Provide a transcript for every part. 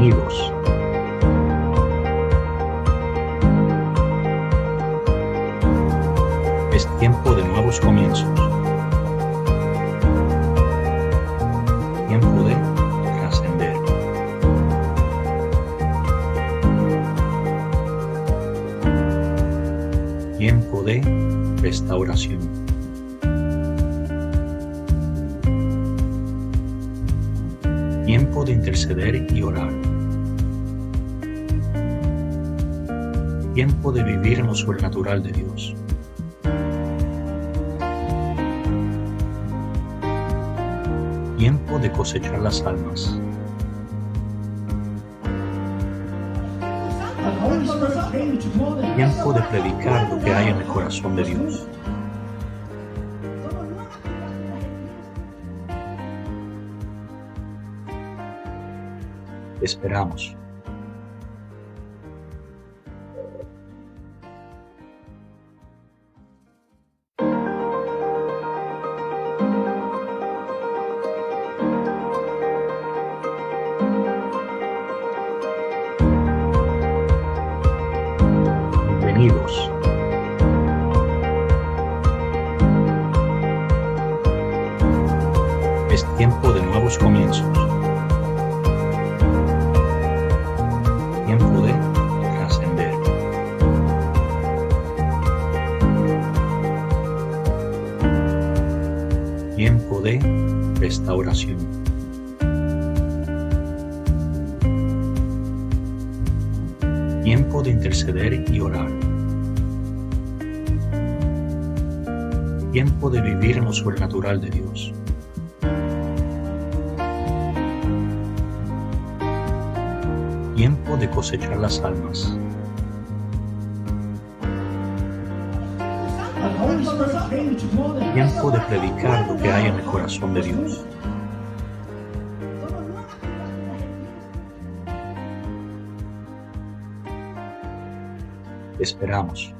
Bienvenidos. Es tiempo de nuevos comienzos. Tiempo de trascender. Tiempo de restauración. Tiempo de interceder y orar. Tiempo de vivir en lo sobrenatural de Dios. Tiempo de cosechar las almas. Tiempo de predicar lo que hay en el corazón de Dios. Esperamos. Bienvenidos. Es tiempo de nuevos comienzos. Tiempo de trascender. Tiempo de restauración. Tiempo de interceder y orar. Tiempo de vivir en lo sobrenatural de Dios. Tiempo de cosechar las almas. Tiempo de predicar lo que hay en el corazón de Dios. Esperamos.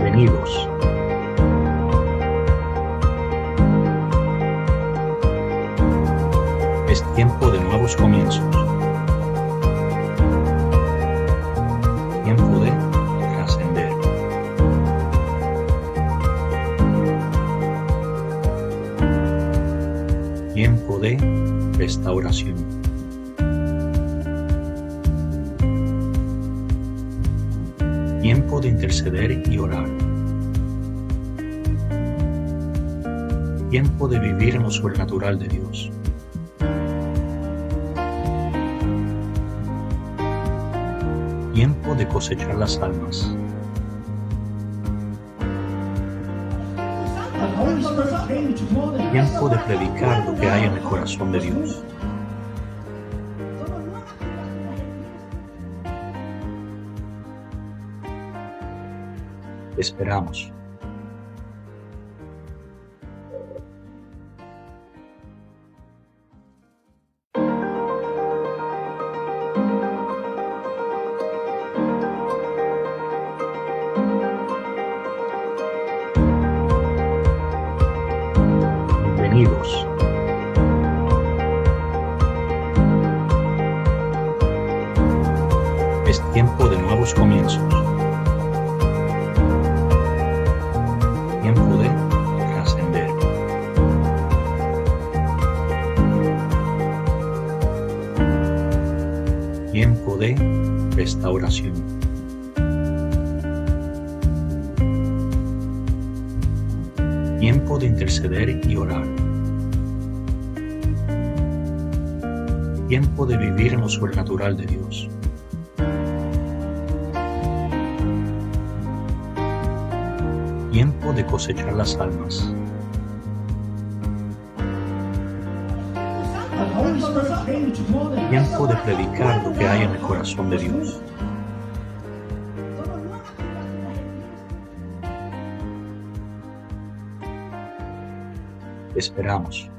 Bienvenidos. Es tiempo de nuevos comienzos. Tiempo de trascender. Tiempo de restauración. Tiempo de interceder y orar. Tiempo de vivir en lo sobrenatural de Dios. Tiempo de cosechar las almas. Tiempo de predicar lo que hay en el corazón de Dios. Esperamos. Bienvenidos. Es tiempo de nuevos comienzos. Tiempo de trascender. Tiempo de restauración. Tiempo de interceder y orar. Tiempo de vivir en lo sobrenatural de Dios. Tiempo de cosechar las almas. Tiempo de predicar lo que hay en el corazón de Dios. Esperamos.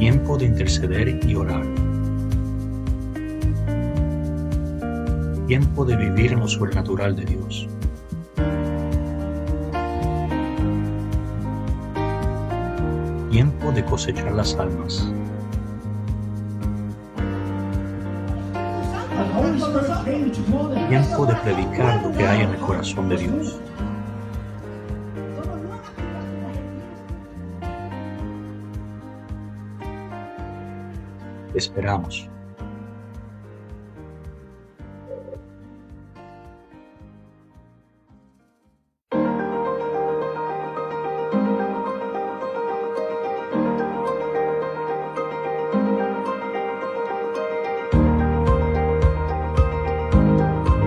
Tiempo de interceder y orar. Tiempo de vivir en lo sobrenatural de Dios. Tiempo de cosechar las almas. Tiempo de predicar lo que hay en el corazón de Dios. Esperamos.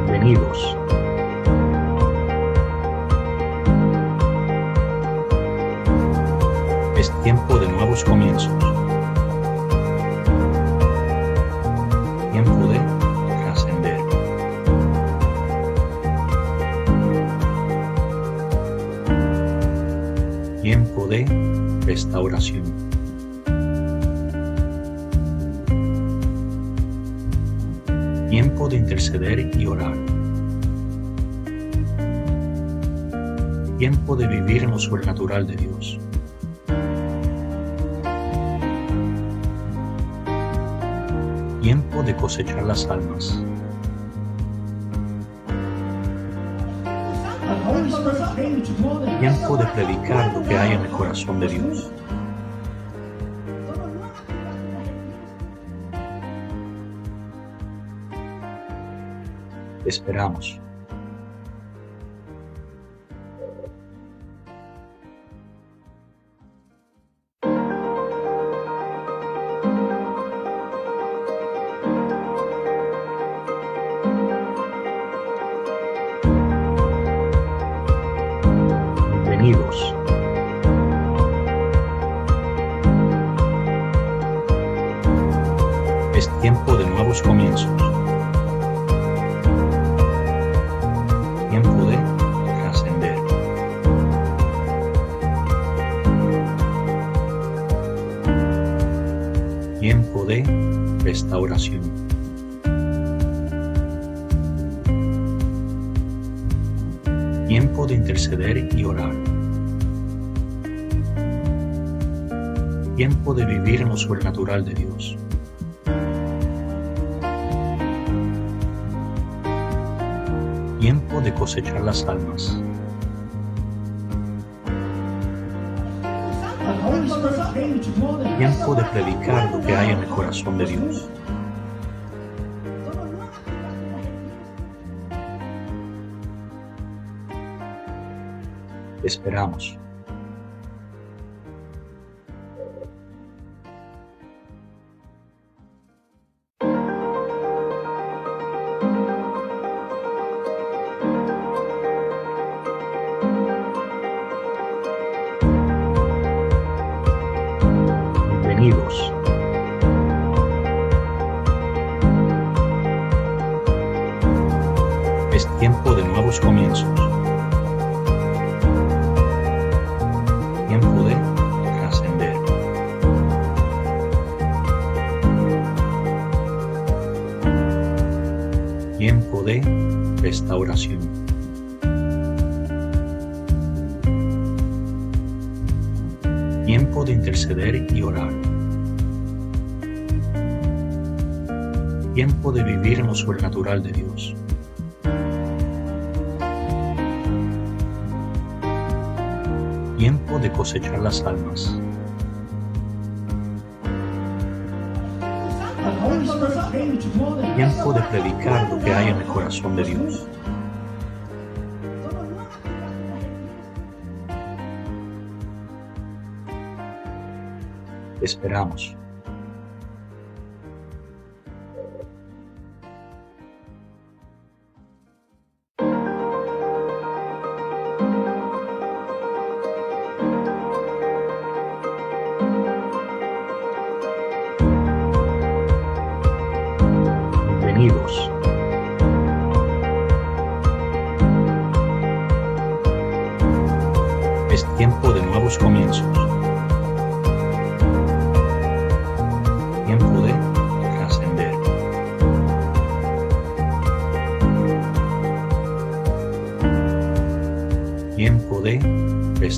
Bienvenidos. Es tiempo de nuevos comienzos. Tiempo de trascender. Tiempo de restauración. Tiempo de interceder y orar. Tiempo de vivir en lo sobrenatural de Dios. Tiempo de cosechar las almas. Tiempo de predicar lo que hay en el corazón de Dios. Esperamos. Bienvenidos. Es tiempo de nuevos comienzos. Tiempo de trascender. Tiempo de restauración. Tiempo de interceder y orar. Tiempo de vivir en lo sobrenatural de Dios. Tiempo de cosechar las almas. Tiempo de predicar lo que hay en el corazón de Dios. Esperamos. Bienvenidos. Es tiempo de nuevos comienzos. Tiempo de trascender. Tiempo de restauración. Tiempo de interceder y orar. Tiempo de vivir en lo sobrenatural de Dios. Tiempo de cosechar las almas. Tiempo de predicar lo que hay en el corazón de Dios. Esperamos. Bienvenidos. Es tiempo de nuevos comienzos.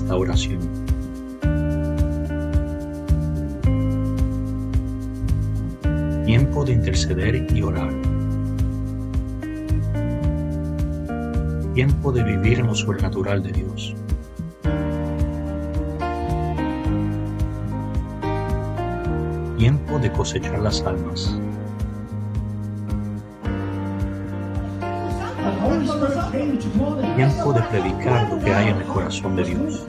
restauración. Tiempo de interceder y orar. Tiempo de vivir en lo sobrenatural de Dios. Tiempo de cosechar las almas. Tiempo de predicar lo que hay en el corazón de Dios.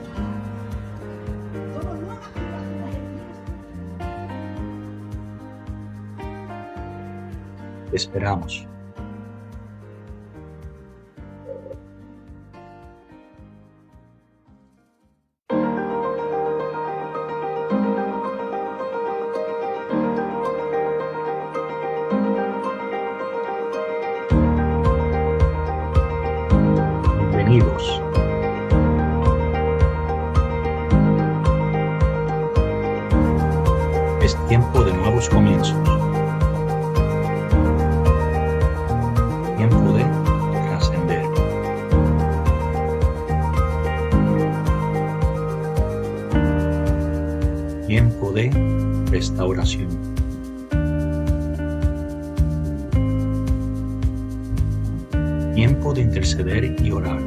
Esperamos. Bienvenidos. Es tiempo de nuevos comienzos. Tiempo de trascender. Tiempo de restauración. Tiempo de interceder y orar.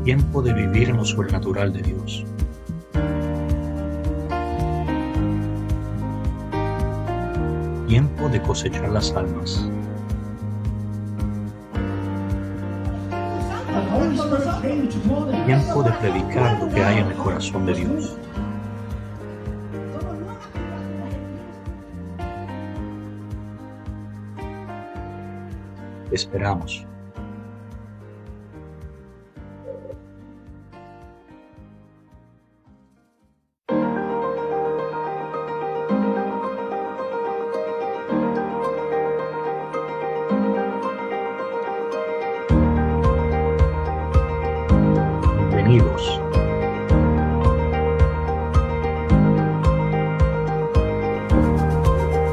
Tiempo de vivir en lo sobrenatural de Dios. Tiempo de cosechar las almas. Tiempo de predicar lo que hay en el corazón de Dios. Esperamos. Bienvenidos.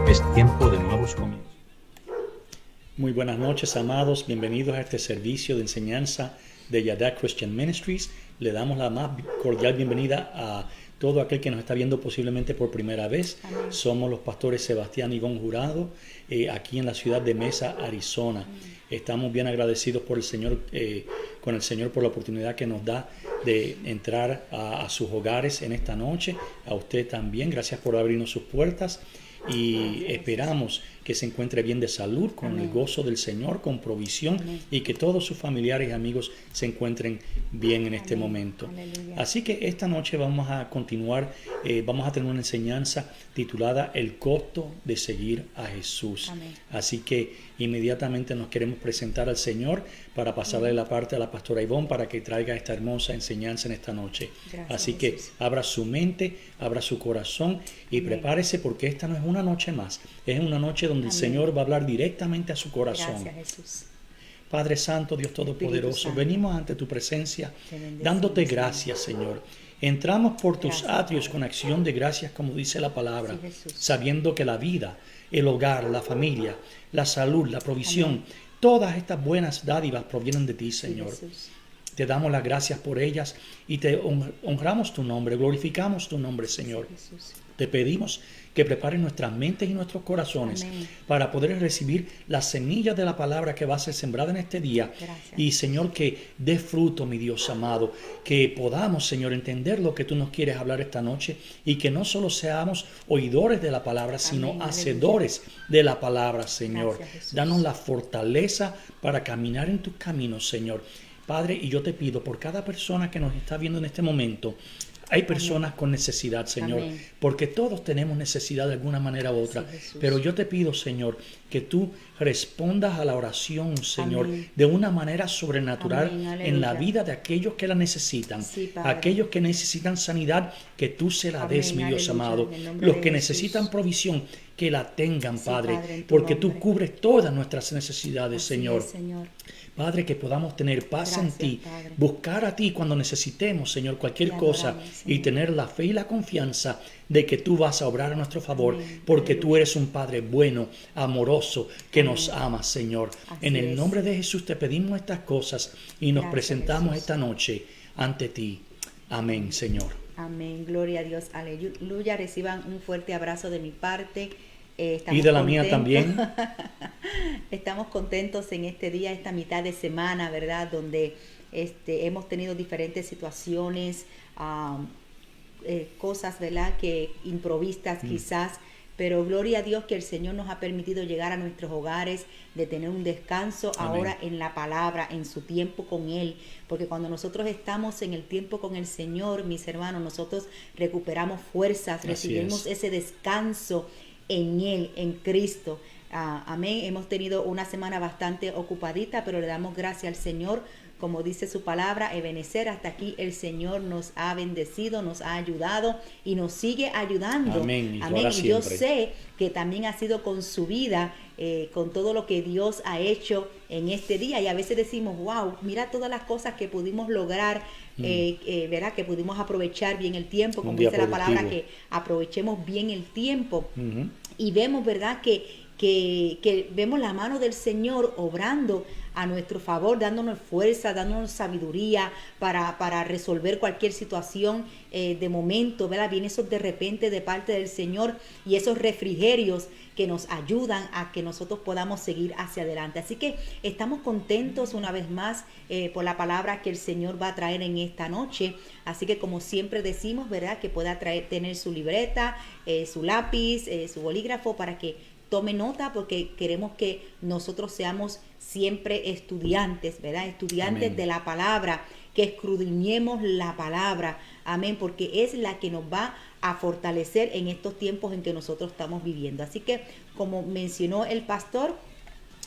Es tiempo de nuevos comienzos. Muy buenas noches, amados. Bienvenidos a este servicio de enseñanza de Yadah Christian Ministries. Le damos la más cordial bienvenida a todo aquel que nos está viendo posiblemente por primera vez. Amén. Somos los pastores Sebastián y Ivonne Jurado, aquí en la ciudad de Mesa, Arizona. Amén. Estamos bien agradecidos por el Señor, con el Señor por la oportunidad que nos da de entrar a sus hogares en esta noche. A usted también, gracias por abrirnos sus puertas. Y esperamos que se encuentre bien de salud, con Amén. el gozo del Señor, con provisión. Amén. Y que todos sus familiares y amigos se encuentren bien en este Amén. momento. Aleluya. Así que esta noche vamos a continuar, vamos a tener una enseñanza titulada El costo de seguir a Jesús. Amén. Así que inmediatamente nos queremos presentar al Señor para pasarle la parte a la pastora Ivonne para que traiga esta hermosa enseñanza en esta noche. Gracias, Así que Jesús. abra su mente, abra su corazón y Amén. prepárese, porque esta no es una noche más, es una noche donde el Amén. Señor va a hablar directamente a su corazón. Gracias, Jesús. Padre Santo, Dios Todopoderoso, Santo. venimos ante tu presencia Te bendecimos, dándote Señor. gracias, Señor. Entramos por tus Gracias, atrios Padre. con acción de gracias, como dice la palabra, Sí, Jesús. sabiendo que la vida, el hogar, la familia, la salud, la provisión, Amén. todas estas buenas dádivas provienen de ti, Sí, Señor. Jesús. Te damos las gracias por ellas y te honramos tu nombre, glorificamos tu nombre, Señor. Sí, Jesús. Te pedimos que prepares nuestras mentes y nuestros corazones Amén. para poder recibir las semillas de la palabra que va a ser sembrada en este día. Gracias. Y Señor, que dé fruto, mi Dios amado, que podamos, Señor, entender lo que tú nos quieres hablar esta noche y que no solo seamos oidores de la palabra, sino Amén. hacedores de la palabra, Señor. Gracias, Jesús. Danos la fortaleza para caminar en tus caminos, Señor. Padre, y yo te pido por cada persona que nos está viendo en este momento. Hay personas con necesidad, Señor, Amén. porque todos tenemos necesidad de alguna manera u otra. Sí, Jesús. Pero yo te pido, Señor, que tú respondas a la oración, Señor, Amén. de una manera sobrenatural Amén, en la aleluya. vida de aquellos que la necesitan. Sí, Padre. Aquellos que necesitan sanidad, que tú se la des, Amén, mi Dios aleluya, amado. en el nombre Los de que Jesús. necesitan provisión, que la tengan, Sí, Padre, Padre, en tu porque tú nombre. cubres todas nuestras necesidades, Así Señor. es, Señor. Padre, que podamos tener paz Gracias, en ti, Padre. buscar a ti cuando necesitemos, Señor, cualquier Te cosa adoramos, y Señor. tener la fe y la confianza de que tú vas a obrar a nuestro favor, Amén. porque tú Aleluya. eres un Padre bueno, amoroso, que Amén. nos ama, Señor. Así En el es. nombre de Jesús te pedimos estas cosas y nos Gracias, presentamos Jesús. esta noche ante ti. Amén, Señor. Amén, gloria a Dios, aleluya. Reciban un fuerte abrazo de mi parte. Estamos Y de la mía contentos. también. Estamos contentos en este día, esta mitad de semana, ¿verdad? Donde hemos tenido diferentes situaciones, cosas, ¿verdad? Que improvistas quizás, pero gloria a Dios que el Señor nos ha permitido llegar a nuestros hogares, de tener un descanso Amén. ahora en la palabra, en su tiempo con Él, porque cuando nosotros estamos en el tiempo con el Señor, mis hermanos, nosotros recuperamos fuerzas, Así recibimos es. ese descanso en Él, en Cristo. Amén. Hemos tenido una semana bastante ocupadita, pero le damos gracias al Señor. Como dice su palabra, Ebenezer, hasta aquí el Señor nos ha bendecido, nos ha ayudado y nos sigue ayudando. Amén. Y Amén. para Y yo siempre. sé que también ha sido con su vida, con todo lo que Dios ha hecho en este día. Y a veces decimos, wow, mira todas las cosas que pudimos lograr, ¿verdad? Que pudimos aprovechar bien el tiempo, Un como día dice la palabra, productivo. que aprovechemos bien el tiempo. Ujú. Y vemos, ¿verdad? Que vemos la mano del Señor obrando a nuestro favor, dándonos fuerza, dándonos sabiduría para resolver cualquier situación de momento, ¿verdad? Viene eso de repente de parte del Señor y esos refrigerios que nos ayudan a que nosotros podamos seguir hacia adelante. Así que estamos contentos una vez más por la palabra que el Señor va a traer en esta noche. Así que como siempre decimos, ¿verdad? Que pueda tener su libreta, su lápiz, su bolígrafo para que tome nota, porque queremos que nosotros seamos siempre estudiantes, ¿verdad? Estudiantes Amén. de la palabra, que escudriñemos la palabra, amén, porque es la que nos va a fortalecer en estos tiempos en que nosotros estamos viviendo. Así que, como mencionó el pastor,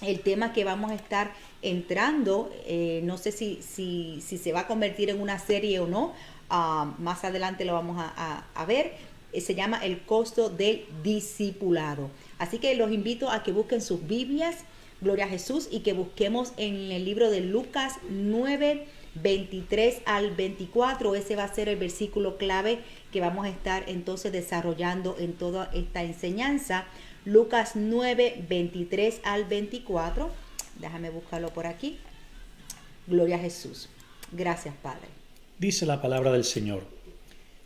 el tema que vamos a estar entrando, no sé si se va a convertir en una serie o no, más adelante lo vamos a ver. Se llama El costo del discipulado. Así que los invito a que busquen sus Biblias, gloria a Jesús, y que busquemos en el libro de Lucas 9, 23 al 24. Ese va a ser el versículo clave que vamos a estar entonces desarrollando en toda esta enseñanza. Lucas 9, 23 al 24. Déjame buscarlo por aquí. Gloria a Jesús. Gracias, Padre. Dice la palabra del Señor.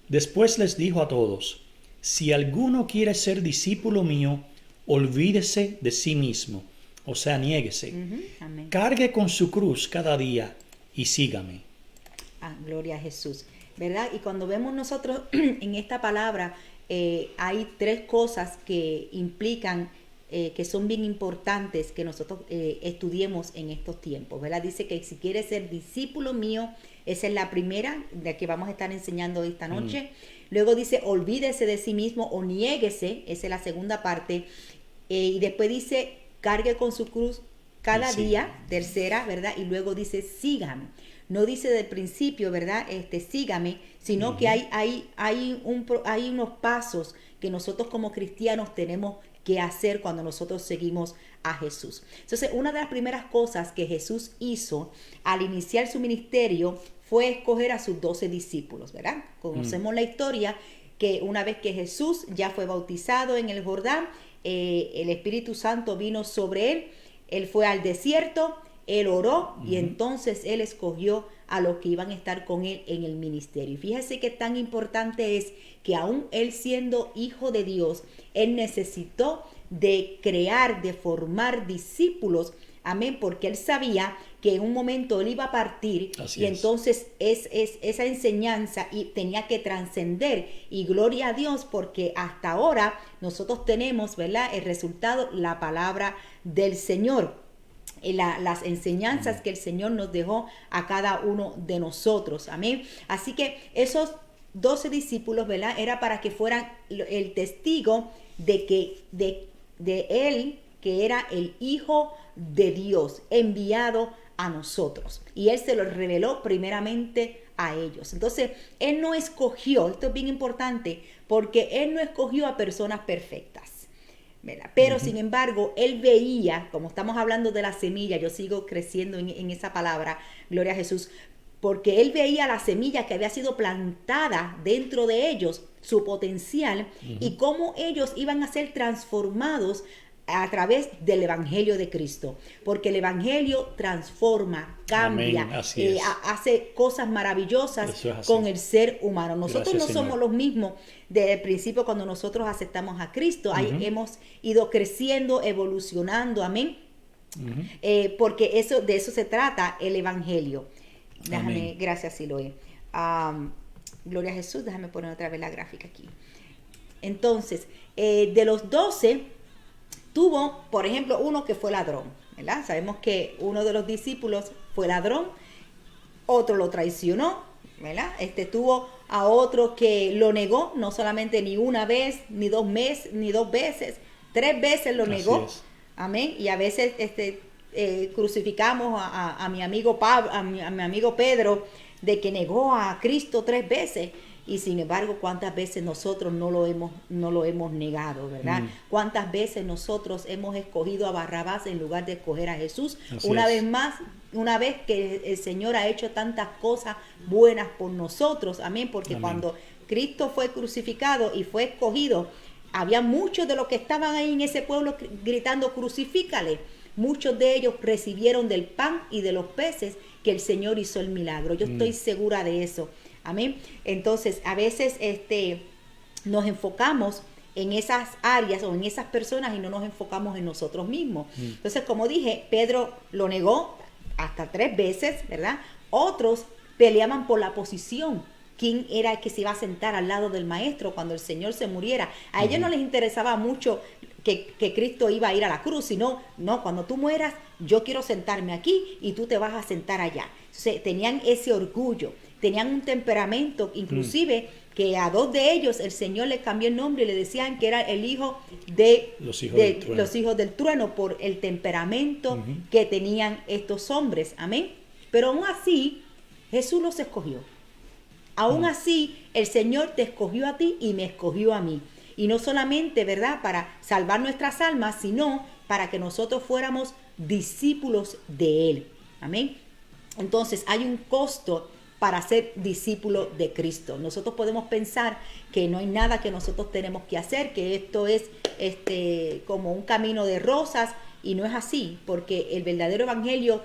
Después les dijo a todos, si alguno quiere ser discípulo mío, olvídese de sí mismo, o sea, niéguese. Amén. Cargue con su cruz cada día y sígame. Gloria a Jesús, ¿verdad? Y cuando vemos nosotros en esta palabra, hay tres cosas que implican, que son bien importantes que nosotros estudiemos en estos tiempos, ¿verdad? Dice que si quiere ser discípulo mío, esa es la primera de que vamos a estar enseñando esta noche. Luego dice, olvídese de sí mismo o niéguese, esa es la segunda parte. Y después dice, cargue con su cruz cada Sí. día, tercera, ¿verdad? Y luego dice, sígame. No dice del principio, ¿verdad? Sígame, sino que hay unos pasos que nosotros como cristianos tenemos que hacer cuando nosotros seguimos a Jesús. Entonces, una de las primeras cosas que Jesús hizo al iniciar su ministerio fue escoger a sus 12 discípulos, ¿verdad? Conocemos la historia que una vez que Jesús ya fue bautizado en el Jordán, el Espíritu Santo vino sobre él fue al desierto, él oró y entonces él escogió a los que iban a estar con él en el ministerio. Y fíjese que tan importante es que aún él siendo hijo de Dios, él necesitó de crear, de formar discípulos, amén, porque él sabía que en un momento él iba a partir. Así y es. entonces es esa enseñanza y tenía que trascender, y gloria a Dios porque hasta ahora nosotros tenemos, ¿verdad?, el resultado, la palabra del Señor. Las enseñanzas que el Señor nos dejó a cada uno de nosotros, amén. Así que esos 12 discípulos, ¿verdad?, era para que fueran el testigo de él, que era el Hijo de Dios enviado a nosotros, y él se lo reveló primeramente a ellos. Entonces él no escogió, esto es bien importante, porque él no escogió a personas perfectas. ¿verdad? Pero sin embargo, él veía, como estamos hablando de la semilla, yo sigo creciendo en esa palabra, gloria a Jesús, porque él veía la semilla que había sido plantada dentro de ellos, su potencial, y cómo ellos iban a ser transformados a través del Evangelio de Cristo, porque el Evangelio transforma, cambia, hace cosas maravillosas con el ser humano. Nosotros no somos los mismos desde el principio cuando nosotros aceptamos a Cristo. Ahí hemos ido creciendo, evolucionando, amén. Porque de eso se trata el Evangelio. Déjame, gracias Siloé. Gloria a Jesús, déjame poner otra vez la gráfica aquí. Entonces, de los 12, tuvo, por ejemplo, uno que fue ladrón, ¿verdad? Sabemos que uno de los discípulos fue ladrón, otro lo traicionó, ¿verdad? Tuvo a otro que lo negó, no solamente ni una vez, ni dos veces, 3 veces lo negó. Amén. Y a veces crucificamos a mi amigo Pablo, a mi amigo Pedro, de que negó a Cristo 3 veces. Y sin embargo, ¿cuántas veces nosotros no lo hemos negado, verdad? ¿Cuántas veces nosotros hemos escogido a Barrabás en lugar de escoger a Jesús? Una vez que el Señor ha hecho tantas cosas buenas por nosotros, amén, porque cuando Cristo fue crucificado y fue escogido, había muchos de los que estaban ahí en ese pueblo gritando, crucifícale. Muchos de ellos recibieron del pan y de los peces que el Señor hizo el milagro. Yo estoy segura de eso. Amén. Entonces, a veces nos enfocamos en esas áreas o en esas personas y no nos enfocamos en nosotros mismos. Entonces, como dije, Pedro lo negó hasta 3 veces, ¿verdad? Otros peleaban por la posición. ¿Quién era el que se iba a sentar al lado del maestro cuando el Señor se muriera? A ellos no les interesaba mucho que Cristo iba a ir a la cruz, sino, no, cuando tú mueras, yo quiero sentarme aquí y tú te vas a sentar allá. Entonces, tenían ese orgullo, tenían un temperamento, inclusive que a 2 de ellos el Señor les cambió el nombre y le decían que era el hijo de los hijos del trueno por el temperamento que tenían estos hombres. Amén. Pero aún así, Jesús los escogió. Aún así, el Señor te escogió a ti y me escogió a mí. Y no solamente, ¿verdad?, para salvar nuestras almas, sino para que nosotros fuéramos discípulos de Él. Amén. Entonces, hay un costo para ser discípulo de Cristo. Nosotros podemos pensar que no hay nada que nosotros tenemos que hacer, que esto es como un camino de rosas, y no es así, porque el verdadero evangelio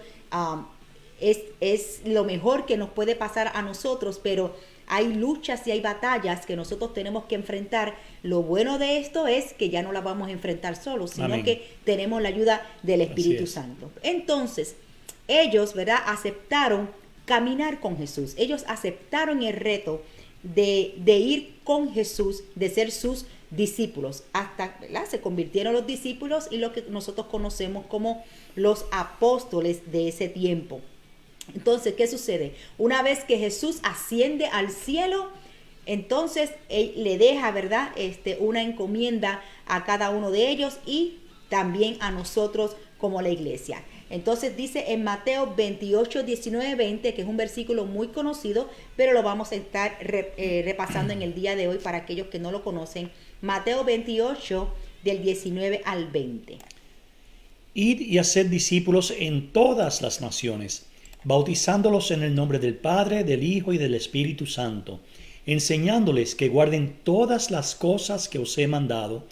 es lo mejor que nos puede pasar a nosotros, pero hay luchas y hay batallas que nosotros tenemos que enfrentar. Lo bueno de esto es que ya no las vamos a enfrentar solos, sino que tenemos la ayuda del Espíritu Santo. Entonces, ellos, ¿verdad?, aceptaron caminar con Jesús. Ellos aceptaron el reto de ir con Jesús, de ser sus discípulos, hasta, ¿verdad?, se convirtieron los discípulos y lo que nosotros conocemos como los apóstoles de ese tiempo. Entonces, ¿qué sucede? Una vez que Jesús asciende al cielo, entonces Él le deja, ¿verdad?, una encomienda a cada uno de ellos y también a nosotros como la iglesia. Entonces dice en Mateo 28, 19, 20, que es un versículo muy conocido, pero lo vamos a estar repasando en el día de hoy para aquellos que no lo conocen. Mateo 28, del 19 al 20. Id y haced discípulos en todas las naciones, bautizándolos en el nombre del Padre, del Hijo y del Espíritu Santo, enseñándoles que guarden todas las cosas que os he mandado,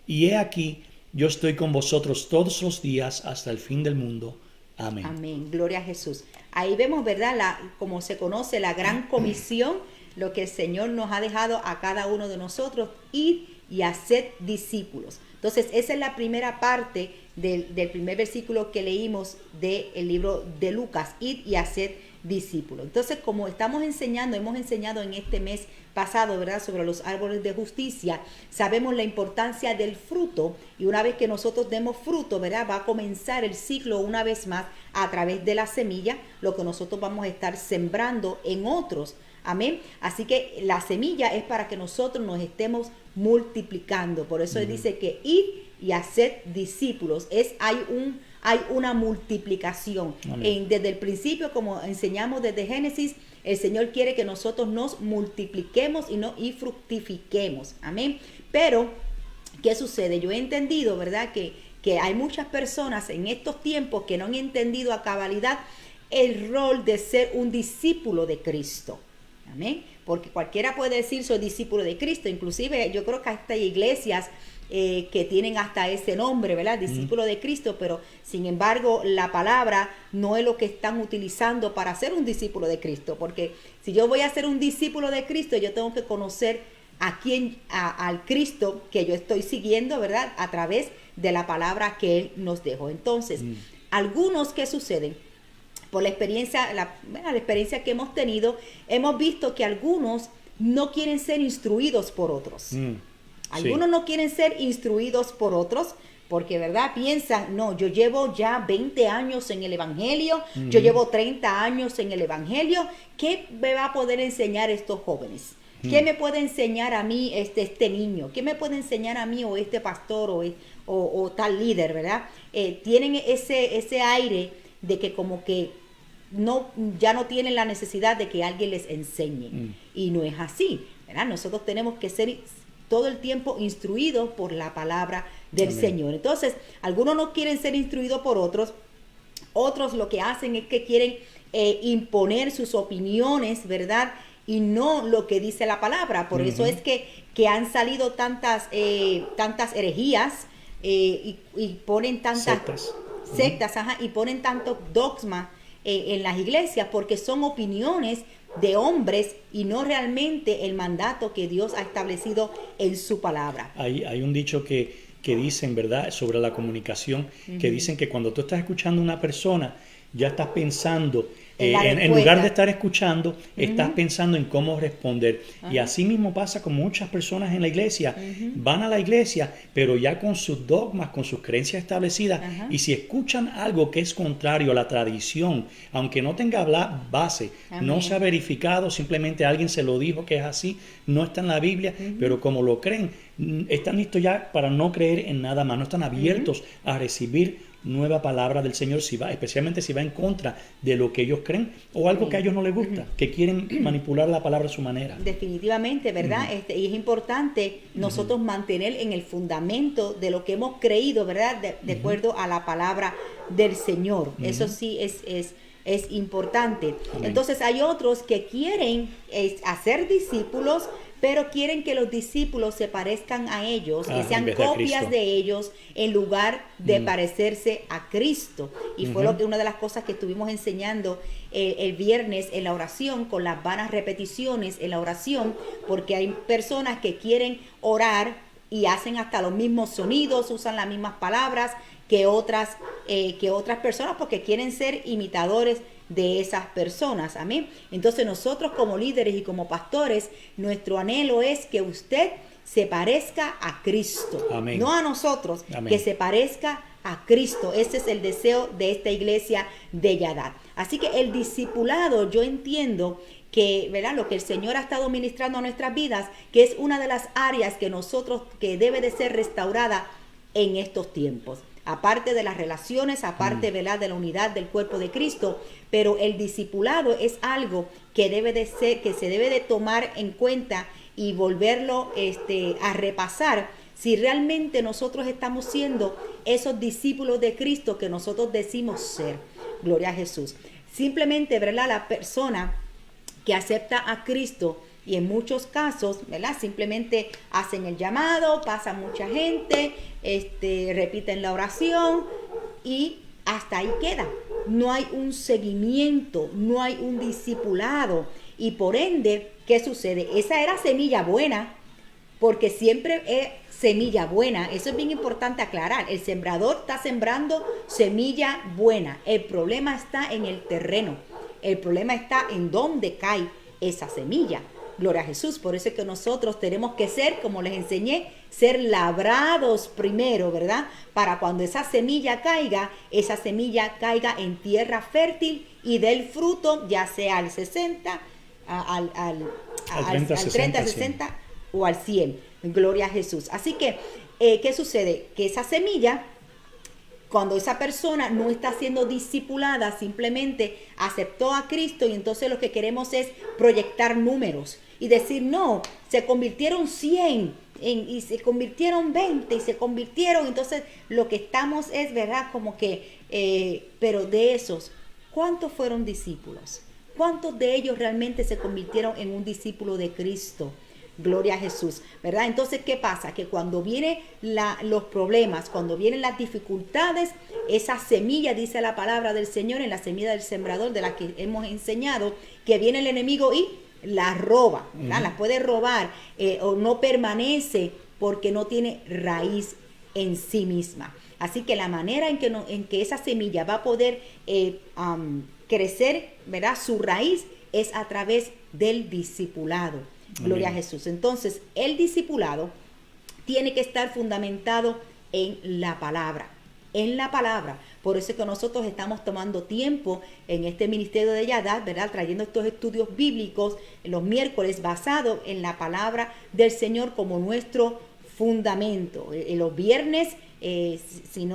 y he aquí, yo estoy con vosotros todos los días hasta el fin del mundo. Amén. Amén. Gloria a Jesús. Ahí vemos, ¿verdad?, como se conoce la gran comisión, lo que el Señor nos ha dejado a cada uno de nosotros, ir y hacer discípulos. Entonces, esa es la primera parte del primer versículo que leímos del libro de Lucas, ir y hacer discípulos. Entonces, como hemos enseñado en este mes pasado, ¿verdad?, sobre los árboles de justicia, sabemos la importancia del fruto, y una vez que nosotros demos fruto, ¿verdad?, va a comenzar el ciclo una vez más a través de la semilla, lo que nosotros vamos a estar sembrando en otros. Amén. Así que la semilla es para que nosotros nos estemos multiplicando. Por eso dice que ir y hacer discípulos. Hay una multiplicación. Desde el principio, como enseñamos desde Génesis, el Señor quiere que nosotros nos multipliquemos y fructifiquemos. Amén. Pero ¿qué sucede? Yo he entendido, ¿verdad? Que hay muchas personas en estos tiempos que no han entendido a cabalidad el rol de ser un discípulo de Cristo. Amén. Porque cualquiera puede decir soy discípulo de Cristo. Inclusive yo creo que hasta hay iglesias que tienen hasta ese nombre, ¿verdad? Discípulo de Cristo, pero sin embargo la palabra no es lo que están utilizando para ser un discípulo de Cristo. Porque si yo voy a ser un discípulo de Cristo, yo tengo que conocer al Cristo que yo estoy siguiendo, ¿verdad? A través de la palabra que Él nos dejó. Entonces, algunos que suceden, por la experiencia, la experiencia que hemos tenido, hemos visto que algunos no quieren ser instruidos por otros. Algunos no quieren ser instruidos por otros porque, ¿verdad? Piensan, no, yo llevo ya 20 años en el Evangelio, yo llevo 30 años en el Evangelio, ¿qué me va a poder enseñar estos jóvenes? ¿Qué me puede enseñar a mí este niño? ¿Qué me puede enseñar a mí o este pastor o tal líder, ¿verdad? Tienen ese aire de que como que ya no tienen la necesidad de que alguien les enseñe. Y no es así, ¿verdad? Nosotros tenemos que ser todo el tiempo instruidos por la palabra del Señor. Entonces, algunos no quieren ser instruidos por otros. Otros lo que hacen es que quieren imponer sus opiniones, ¿verdad? Y no lo que dice la palabra. Por eso es que han salido tantas herejías y ponen tantas sectas, y ponen tantos dogmas en las iglesias, porque son opiniones de hombres y no realmente el mandato que Dios ha establecido en su palabra. Hay un dicho que dicen, ¿verdad?, sobre la comunicación, que dicen que cuando tú estás escuchando a una persona, ya estás pensando, en lugar de estar escuchando, estás pensando en cómo responder. Y así mismo pasa con muchas personas en la iglesia. Van a la iglesia, pero ya con sus dogmas, con sus creencias establecidas. Y si escuchan algo que es contrario a la tradición, aunque no tenga base, no se ha verificado, simplemente alguien se lo dijo que es así, no está en la Biblia, pero como lo creen, están listos ya para no creer en nada más, no están abiertos a recibir nueva palabra del Señor, especialmente si va en contra de lo que ellos creen o algo que a ellos no les gusta, que quieren manipular la palabra a su manera. Definitivamente, ¿verdad? Y es importante nosotros mantener en el fundamento de lo que hemos creído, ¿verdad? De acuerdo a la palabra del Señor. Eso sí es importante. Entonces hay otros que quieren hacer discípulos, pero quieren que los discípulos se parezcan a ellos, que sean copias de ellos, en lugar de parecerse a Cristo. Y fue una de las cosas que estuvimos enseñando el viernes en la oración, con las vanas repeticiones en la oración, porque hay personas que quieren orar y hacen hasta los mismos sonidos, usan las mismas palabras que otras personas, porque quieren ser imitadores de esas personas. Amén. Entonces nosotros como líderes y como pastores, nuestro anhelo es que usted se parezca a Cristo. Amén. No a nosotros. Amén. Que se parezca a Cristo. Ese es el deseo de esta iglesia de Yadad. Así que el discipulado, yo entiendo que, ¿verdad?, lo que el Señor ha estado ministrando a nuestras vidas, que es una de las áreas que debe de ser restaurada en estos tiempos. Aparte de las relaciones, aparte, ¿verdad?, de la unidad del cuerpo de Cristo, pero el discipulado es algo que debe de ser, que se debe de tomar en cuenta y volverlo a repasar, si realmente nosotros estamos siendo esos discípulos de Cristo que nosotros decimos ser. Gloria a Jesús. Simplemente, ¿verdad?, la persona que acepta a Cristo, y en muchos casos, ¿verdad?, simplemente hacen el llamado, pasa mucha gente, repiten la oración y hasta ahí queda. No hay un seguimiento, no hay un discipulado. Y por ende, ¿qué sucede? Esa era semilla buena, porque siempre es semilla buena. Eso es bien importante aclarar. El sembrador está sembrando semilla buena. El problema está en el terreno. El problema está en dónde cae esa semilla. Gloria a Jesús. Por eso es que nosotros tenemos que ser, como les enseñé, ser labrados primero, ¿verdad? Para cuando esa semilla caiga en tierra fértil y dé el fruto, ya sea al 60, al 30, 60 o al 100. Gloria a Jesús. Así que, ¿qué sucede? Que esa semilla, cuando esa persona no está siendo discipulada, simplemente aceptó a Cristo, y entonces lo que queremos es proyectar números. y decir, no, se convirtieron 100 y se convirtieron 20 y se convirtieron. Entonces lo que estamos es, ¿verdad? Como que, pero de esos, ¿cuántos fueron discípulos? ¿Cuántos de ellos realmente se convirtieron en un discípulo de Cristo? Gloria a Jesús, ¿verdad? Entonces, ¿qué pasa? Que cuando vienen los problemas, cuando vienen las dificultades, esa semilla, dice la palabra del Señor, en la semilla del sembrador de la que hemos enseñado, que viene el enemigo y la roba, ¿verdad? La puede robar o no permanece porque no tiene raíz en sí misma. Así que la manera en que esa semilla va a poder crecer, ¿verdad? Su raíz es a través del discipulado. Gloria a Jesús. Entonces, el discipulado tiene que estar fundamentado en la palabra. En la palabra. Por eso es que nosotros estamos tomando tiempo en este ministerio de Yadad, ¿verdad? Trayendo estos estudios bíblicos los miércoles basados en la palabra del Señor como nuestro fundamento. Los viernes, si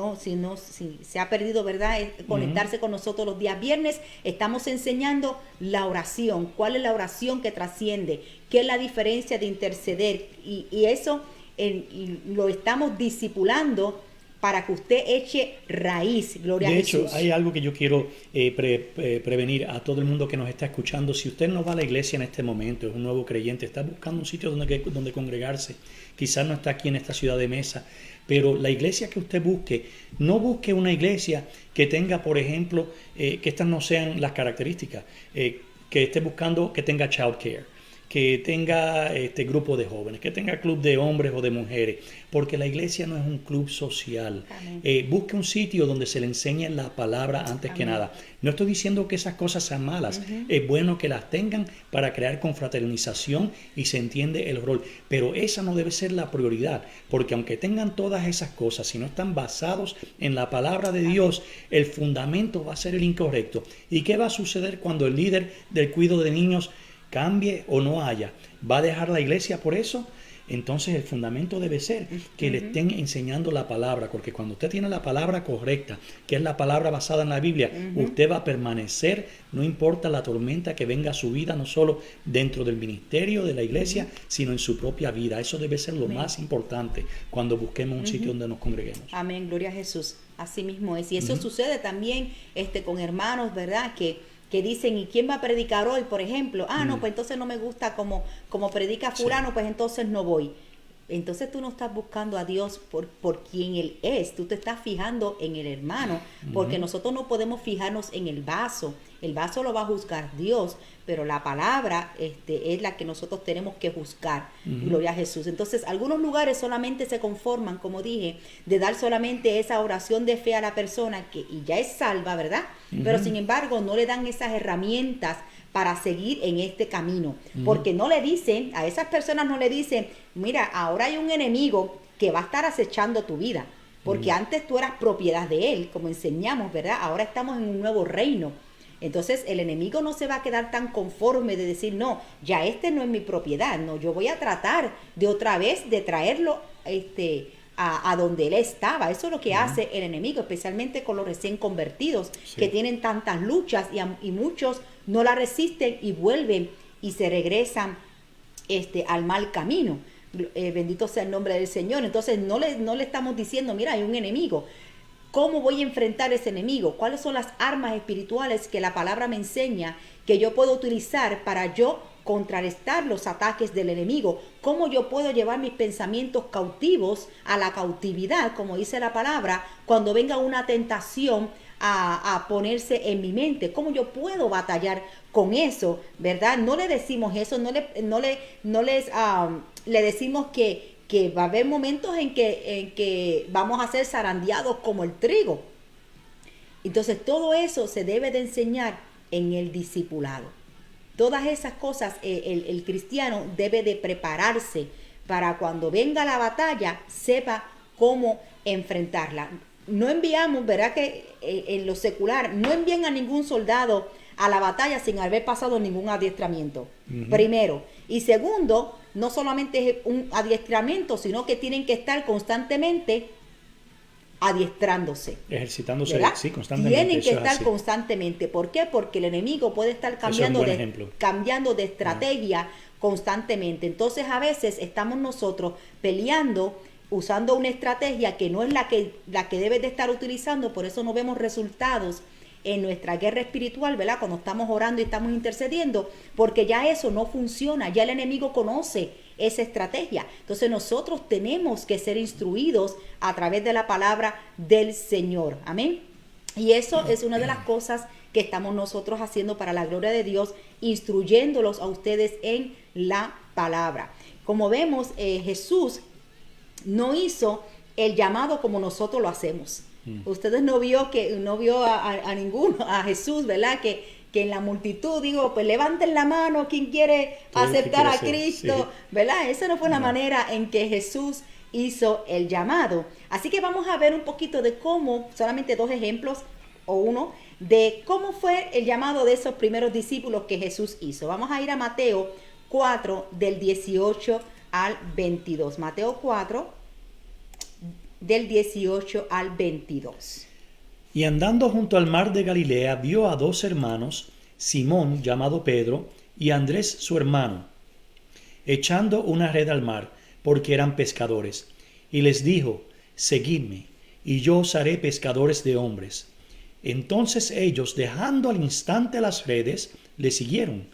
se ha perdido, ¿verdad? Conectarse con nosotros los días viernes, estamos enseñando la oración. ¿Cuál es la oración que trasciende? ¿Qué es la diferencia de interceder? Y eso lo estamos discipulando para que usted eche raíz. Gloria a Jesús. De hecho, hay algo que yo quiero prevenir a todo el mundo que nos está escuchando. Si usted no va a la iglesia en este momento, es un nuevo creyente, está buscando un sitio donde congregarse, quizás no está aquí en esta ciudad de Mesa, pero la iglesia que usted busque, no busque una iglesia que tenga, por ejemplo, que estas no sean las características, que esté buscando que tenga child care, que tenga grupo de jóvenes, que tenga club de hombres o de mujeres, porque la iglesia no es un club social. Busque un sitio donde se le enseñe la palabra antes que nada. No estoy diciendo que esas cosas sean malas, es bueno que las tengan para crear confraternización y se entiende el rol, pero esa no debe ser la prioridad, porque aunque tengan todas esas cosas, si no están basados en la palabra de Dios, el fundamento va a ser el incorrecto. ¿Y qué va a suceder cuando el líder del cuidado de niños cambie o no haya? ¿Va a dejar la iglesia por eso? Entonces el fundamento debe ser que le estén enseñando la palabra, porque cuando usted tiene la palabra correcta, que es la palabra basada en la Biblia, usted va a permanecer, no importa la tormenta que venga a su vida, no solo dentro del ministerio de la iglesia, sino en su propia vida. Eso debe ser lo más importante cuando busquemos un sitio donde nos congreguemos. Amén, gloria a Jesús. Así mismo es. Y eso sucede también con hermanos, ¿verdad? Que dicen, ¿y quién va a predicar hoy, por ejemplo? No, pues entonces no me gusta como predica fulano, pues entonces no voy. Entonces tú no estás buscando a Dios por quien Él es, tú te estás fijando en el hermano, porque nosotros no podemos fijarnos en el vaso lo va a juzgar Dios, pero la palabra es la que nosotros tenemos que juzgar. Gloria a Jesús. Entonces algunos lugares solamente se conforman, como dije, de dar solamente esa oración de fe a la persona y ya es salva, ¿verdad? Pero sin embargo no le dan esas herramientas para seguir en este camino, porque no le dicen, a esas personas no le dicen, mira, ahora hay un enemigo que va a estar acechando tu vida, porque antes tú eras propiedad de él, como enseñamos, ¿verdad? Ahora estamos en un nuevo reino. Entonces el enemigo no se va a quedar tan conforme de decir, no, ya no es mi propiedad, no, yo voy a tratar de otra vez de traerlo a donde él estaba. Eso es lo que hace el enemigo, especialmente con los recién convertidos, que tienen tantas luchas y muchos no la resisten y vuelven y se regresan al mal camino. Bendito sea el nombre del Señor. Entonces no le estamos diciendo, mira, hay un enemigo. ¿Cómo voy a enfrentar ese enemigo? ¿Cuáles son las armas espirituales que la palabra me enseña que yo puedo utilizar para yo contrarrestar los ataques del enemigo? ¿Cómo yo puedo llevar mis pensamientos cautivos a la cautividad, como dice la palabra, cuando venga una tentación a ponerse en mi mente? ¿Cómo yo puedo batallar con eso? ¿Verdad? No le decimos eso, le decimos que va a haber momentos en que vamos a ser zarandeados como el trigo. Entonces todo eso se debe de enseñar en el discipulado. Todas esas cosas el cristiano debe de prepararse para cuando venga la batalla sepa cómo enfrentarla. No enviamos, ¿verdad? Que en lo secular no envían a ningún soldado a la batalla sin haber pasado ningún adiestramiento. Primero. Y segundo, no solamente es un adiestramiento, sino que tienen que estar constantemente adiestrándose. Ejercitándose, ¿verdad? sí, constantemente. Tienen que eso es estar así. constantemente. ¿Por qué? Porque el enemigo puede estar Eso es un buen cambiando ejemplo. cambiando de estrategia constantemente. Entonces a veces estamos nosotros peleando, usando una estrategia que no es la que debes de estar utilizando, por eso no vemos resultados en nuestra guerra espiritual, ¿verdad? Cuando estamos orando y estamos intercediendo, porque ya eso no funciona, ya el enemigo conoce esa estrategia. Entonces nosotros tenemos que ser instruidos a través de la palabra del Señor. Amén. Y eso es una de las cosas que estamos nosotros haciendo para la gloria de Dios, instruyéndolos a ustedes en la palabra. Como vemos, Jesús no hizo el llamado como nosotros lo hacemos. Ustedes no vio a ninguno, a Jesús, ¿verdad? Que en la multitud digo, pues levanten la mano quien quiere aceptar a Cristo, sí. ¿verdad? Esa no fue la No. manera en que Jesús hizo el llamado. Así que vamos a ver un poquito de cómo, solamente 2 ejemplos o uno, de cómo fue el llamado de esos primeros discípulos que Jesús hizo. Vamos a ir a Mateo 4, del 18 al 22. Mateo 4, del 18 al 22. Y andando junto al mar de Galilea, vio a 2 hermanos, Simón, llamado Pedro, y Andrés su hermano, echando una red al mar, porque eran pescadores. Y les dijo, seguidme, y yo os haré pescadores de hombres. Entonces ellos, dejando al instante las redes, le siguieron.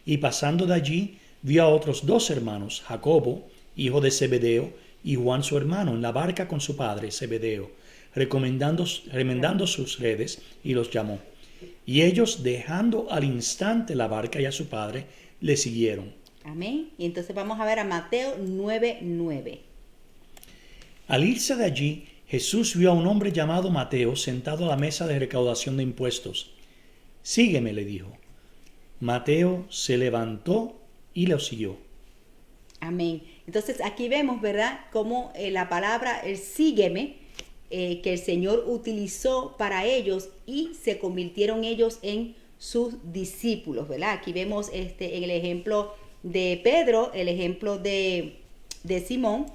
Y pasando de allí, vio a otros 2 hermanos, Jacobo, hijo de Zebedeo, y Juan su hermano, en la barca con su padre Zebedeo, remendando sus redes, y los llamó. Y ellos, dejando al instante la barca y a su padre, le siguieron. Amén. Y entonces vamos a ver a Mateo 9:9. Al irse de allí, Jesús vio a un hombre llamado Mateo sentado a la mesa de recaudación de impuestos. Sígueme, le dijo. Mateo se levantó y lo siguió. Amén. Entonces aquí vemos, ¿verdad? Cómo la palabra, el sígueme, que el Señor utilizó para ellos y se convirtieron ellos en sus discípulos, ¿verdad? Aquí vemos en el ejemplo de Pedro, el ejemplo de Simón,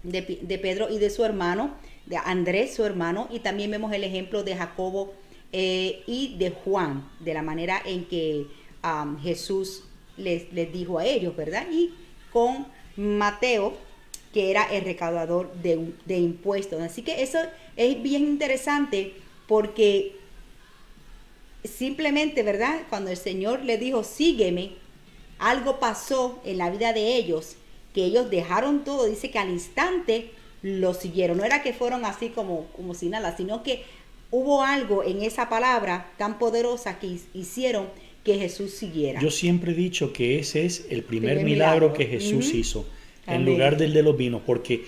de Pedro y de su hermano, de Andrés su hermano, y también vemos el ejemplo de Jacobo y de Juan, de la manera en que Jesús les dijo a ellos, ¿verdad? Y con Mateo, que era el recaudador de impuestos. Así que eso es bien interesante porque simplemente, ¿verdad? Cuando el Señor les dijo, sígueme, algo pasó en la vida de ellos, que ellos dejaron todo, dice que al instante lo siguieron. No era que fueron así como si nada, sino que hubo algo en esa palabra tan poderosa que hicieron que Jesús siguiera. Yo siempre he dicho que ese es el primer milagro que Jesús hizo, en lugar del de los vinos, porque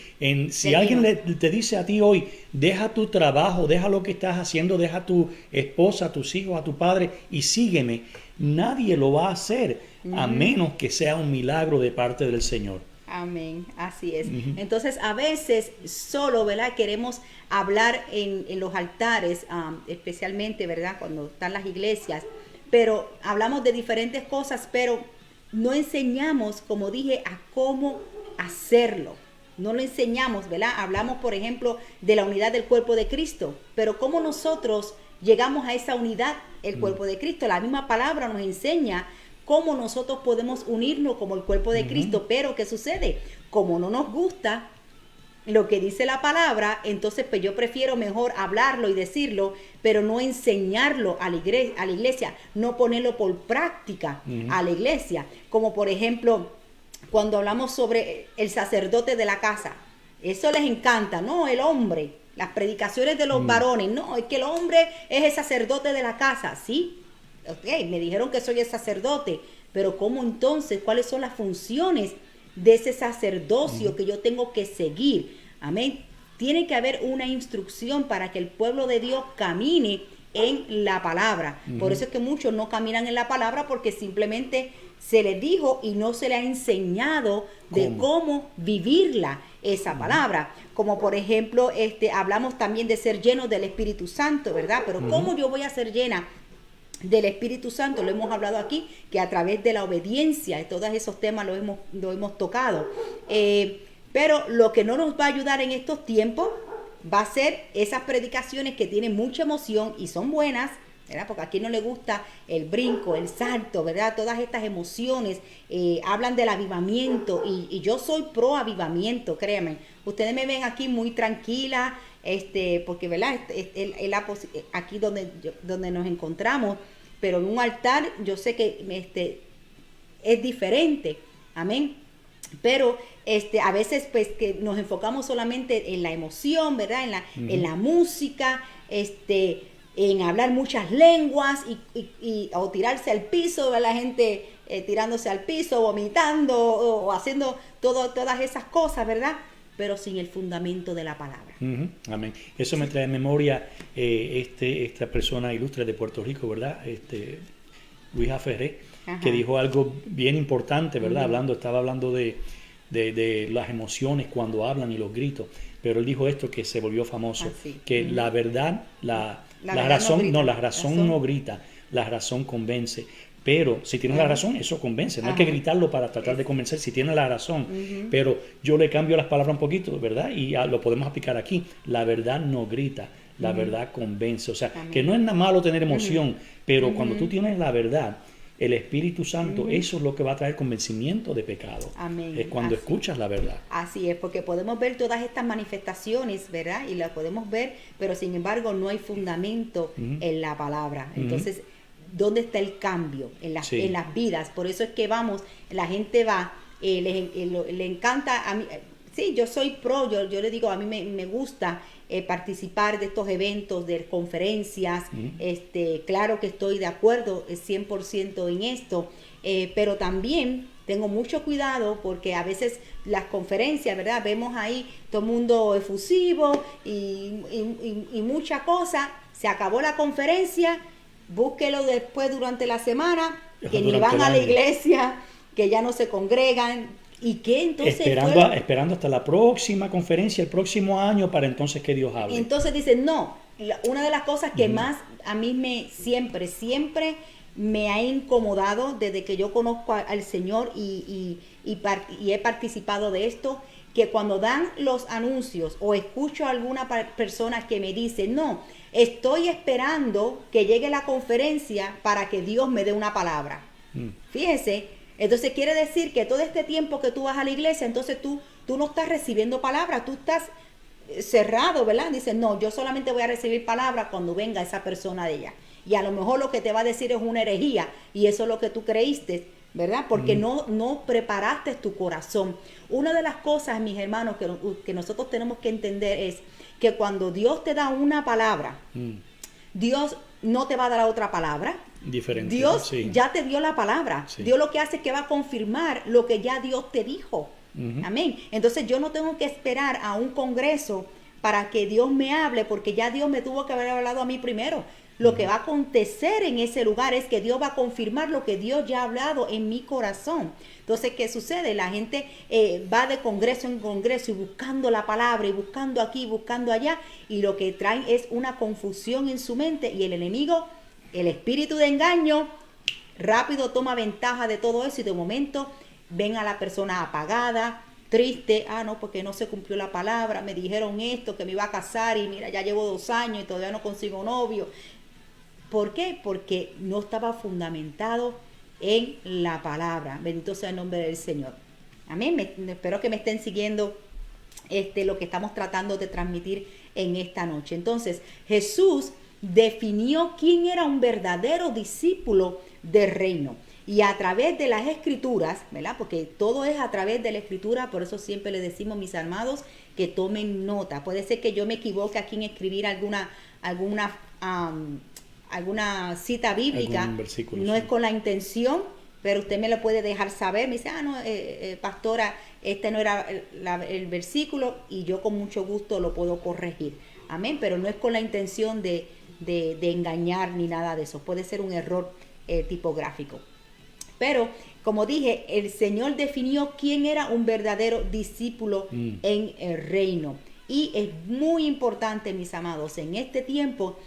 si alguien te dice a ti hoy, deja tu trabajo, deja lo que estás haciendo, deja a tu esposa, a tus hijos, a tu padre y sígueme, nadie lo va a hacer a menos que sea un milagro de parte del Señor. Amén, así es. Entonces a veces solo, ¿verdad? Queremos hablar en los altares, especialmente, ¿verdad? Cuando están las iglesias, pero hablamos de diferentes cosas, pero no enseñamos, como dije, a cómo hacerlo. No lo enseñamos, ¿verdad? Hablamos, por ejemplo, de la unidad del cuerpo de Cristo, pero cómo nosotros llegamos a esa unidad, el cuerpo de Cristo. La misma palabra nos enseña cómo nosotros podemos unirnos como el cuerpo de Cristo, pero ¿qué sucede? Como no nos gusta lo que dice la palabra, entonces pues yo prefiero mejor hablarlo y decirlo, pero no enseñarlo a la iglesia, no ponerlo por práctica a la iglesia. Como por ejemplo, cuando hablamos sobre el sacerdote de la casa, eso les encanta, ¿no? El hombre, las predicaciones de los varones, no, es que el hombre es el sacerdote de la casa, ¿sí? Ok, me dijeron que soy el sacerdote, pero ¿cómo entonces? ¿Cuáles son las funciones de ese sacerdocio que yo tengo que seguir? Amén. Tiene que haber una instrucción para que el pueblo de Dios camine en la palabra. Por eso es que muchos no caminan en la palabra porque simplemente se les dijo y no se les ha enseñado de cómo vivirla esa palabra. Como por ejemplo, hablamos también de ser llenos del Espíritu Santo, ¿verdad? Pero ¿cómo yo voy a ser llena del Espíritu Santo? Lo hemos hablado aquí, que a través de la obediencia, y todos esos temas lo hemos tocado. Pero lo que no nos va a ayudar en estos tiempos va a ser esas predicaciones que tienen mucha emoción y son buenas, ¿verdad? Porque a quien no le gusta el brinco, el salto, ¿verdad? Todas estas emociones hablan del avivamiento y yo soy pro avivamiento, créanme. Ustedes me ven aquí muy tranquila, porque, ¿verdad? Aquí donde nos encontramos, pero en un altar yo sé que es diferente, amén. Pero a veces pues que nos enfocamos solamente en la emoción, ¿verdad? En la música, en hablar muchas lenguas o tirarse al piso, ¿verdad? La gente tirándose al piso, vomitando o haciendo todas esas cosas, ¿verdad? Pero sin el fundamento de la palabra. Amén. Eso me trae en memoria esta persona ilustre de Puerto Rico, ¿verdad? Luis Aferré, que dijo algo bien importante, ¿verdad? Estaba hablando de las emociones cuando hablan y los gritos, pero él dijo esto que se volvió famoso, que la verdad, la razón no grita, la razón convence. Pero si tienes la razón, eso convence. No hay que gritarlo para tratar de convencer si tienes la razón. Pero yo le cambio las palabras un poquito, ¿verdad? Y lo podemos aplicar aquí. La verdad no grita, la verdad convence. O sea, que no es nada malo tener emoción, pero cuando tú tienes la verdad, el Espíritu Santo, eso es lo que va a traer convencimiento de pecado. Amén. Es cuando escuchas la verdad. Así es, porque podemos ver todas estas manifestaciones, ¿verdad? Y las podemos ver, pero sin embargo no hay fundamento en la palabra. Entonces, ¿dónde está el cambio en las vidas? Por eso es que la gente va, le encanta, a mí, sí, yo soy pro, yo le digo, a mí me gusta participar de estos eventos, de conferencias, claro que estoy de acuerdo 100% en esto, pero también tengo mucho cuidado porque a veces las conferencias, ¿verdad? Vemos ahí todo el mundo efusivo y mucha cosa, se acabó la conferencia, búsquelo después durante la semana, que ni van a la iglesia, que ya no se congregan. ¿Y qué entonces? Esperando hasta la próxima conferencia, el próximo año, para entonces que Dios hable. Entonces dicen, no, una de las cosas que más a mí siempre me ha incomodado desde que yo conozco al Señor y he participado de esto, que cuando dan los anuncios o escucho a alguna persona que me dice, no, estoy esperando que llegue la conferencia para que Dios me dé una palabra. Fíjese, entonces quiere decir que todo este tiempo que tú vas a la iglesia, entonces tú no estás recibiendo palabra, tú estás cerrado, ¿verdad? Dice, no, yo solamente voy a recibir palabra cuando venga esa persona de ella. Y a lo mejor lo que te va a decir es una herejía y eso es lo que tú creíste, ¿verdad? Porque no preparaste tu corazón. Una de las cosas, mis hermanos, que nosotros tenemos que entender es que cuando Dios te da una palabra, Dios no te va a dar otra palabra. Diferente. Dios ya te dio la palabra. Dios lo que hace es que va a confirmar lo que ya Dios te dijo. Amén. Entonces yo no tengo que esperar a un congreso para que Dios me hable, porque ya Dios me tuvo que haber hablado a mí primero. Lo que va a acontecer en ese lugar es que Dios va a confirmar lo que Dios ya ha hablado en mi corazón. Entonces, ¿qué sucede? La gente va de congreso en congreso y buscando la palabra y buscando aquí, buscando allá, y lo que traen es una confusión en su mente, y el enemigo, el espíritu de engaño, rápido toma ventaja de todo eso y de momento ven a la persona apagada, triste, no, porque no se cumplió la palabra, me dijeron esto, que me iba a casar y mira, ya llevo 2 años y todavía no consigo novio. ¿Por qué? Porque no estaba fundamentado en la palabra. Bendito sea el nombre del Señor. Amén. Espero que me estén siguiendo lo que estamos tratando de transmitir en esta noche. Entonces, Jesús definió quién era un verdadero discípulo del reino. Y a través de las escrituras, ¿verdad? Porque todo es a través de la escritura, por eso siempre le decimos, mis amados, que tomen nota. Puede ser que yo me equivoque aquí en escribir alguna cita bíblica, no es con la intención, pero usted me lo puede dejar saber. Me dice, no, pastora, este no era el versículo, y yo con mucho gusto lo puedo corregir. Amén, pero no es con la intención de engañar ni nada de eso. Puede ser un error tipográfico. Pero, como dije, el Señor definió quién era un verdadero discípulo en el reino. Y es muy importante, mis amados, en este tiempo,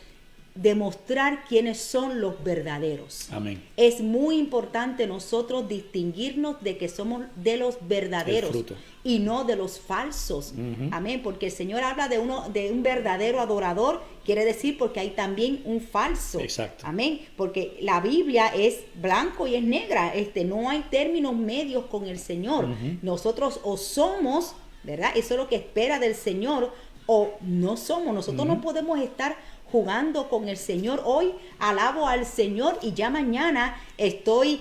demostrar quiénes son los verdaderos. Amén. Es muy importante nosotros distinguirnos de que somos de los verdaderos El fruto. y no de los falsos. Amén, porque el Señor habla de un verdadero adorador, quiere decir porque hay también un falso. Exacto. Amén, porque la Biblia es blanco y es negra, no hay términos medios con el Señor. Nosotros o somos, ¿verdad? Eso es lo que espera del Señor, o no somos. Nosotros no podemos estar jugando con el Señor. Hoy alabo al Señor y ya mañana estoy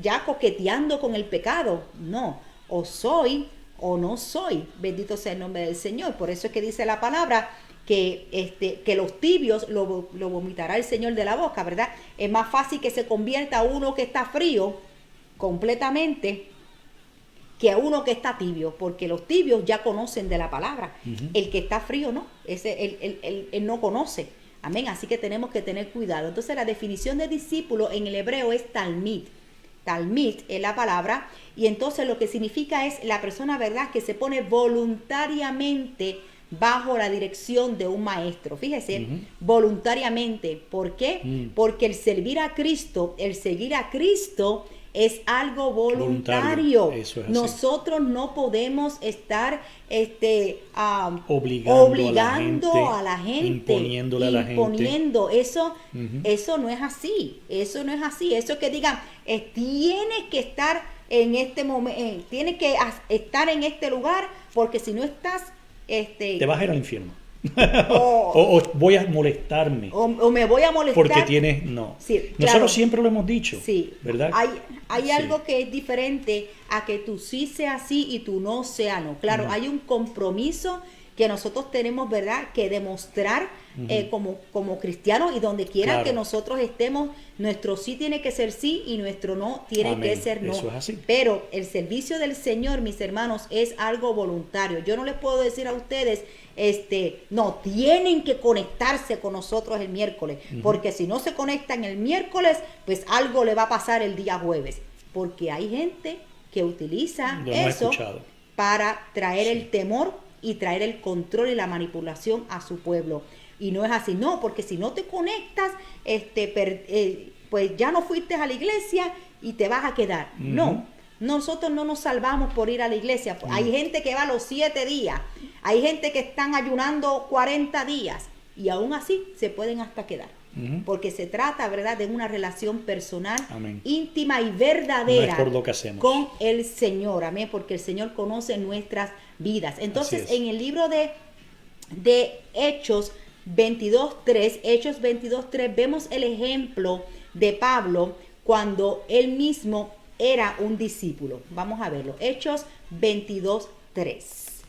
ya coqueteando con el pecado. No, o soy o no soy. Bendito sea el nombre del Señor. Por eso es que dice la palabra que los tibios lo vomitará el Señor de la boca, ¿verdad? Es más fácil que se convierta uno que está frío completamente que a uno que está tibio, porque los tibios ya conocen de la palabra. El que está frío no, él no conoce. Amén, así que tenemos que tener cuidado. Entonces la definición de discípulo en el hebreo es talmid. Talmid es la palabra, y entonces lo que significa es la persona, ¿verdad?, que se pone voluntariamente bajo la dirección de un maestro. Fíjese, voluntariamente. ¿Por qué? Porque el seguir a Cristo es algo voluntario. Eso es así. Nosotros no podemos estar obligando a la gente, imponiéndole a la gente. Eso no es así. Eso no es así. Eso que digan, tienes que estar en este momento, tienes que estar en este lugar, porque si no estás, te vas a ir al infierno. o voy a molestarme. O me voy a molestar. Porque tienes, no. Sí, nosotros claro. Siempre lo hemos dicho. Sí. ¿Verdad? Hay algo que es diferente a que tú sí seas sí y tú no seas no. Claro, hay un compromiso que nosotros tenemos, ¿verdad?, que demostrar como cristianos, y donde quiera que nosotros estemos, nuestro sí tiene que ser sí y nuestro no tiene que ser no. Eso es así. Pero el servicio del Señor, mis hermanos, es algo voluntario. Yo no les puedo decir a ustedes, no, tienen que conectarse con nosotros el miércoles, porque si no se conectan el miércoles, pues algo le va a pasar el día jueves, porque hay gente que utiliza eso para traer el temor y traer el control y la manipulación a su pueblo. Y no es así, no, porque si no te conectas, pues ya no fuiste a la iglesia y te vas a quedar. No, nosotros no nos salvamos por ir a la iglesia. Hay gente que va los 7 días, hay gente que están ayunando 40 días y aún así se pueden hasta quedar. Porque se trata, ¿verdad?, de una relación personal, íntima y verdadera con el Señor. Amén, porque el Señor conoce nuestras vidas. Entonces, en el libro de Hechos 22:3, vemos el ejemplo de Pablo cuando él mismo era un discípulo. Vamos a verlo. Hechos 22:3.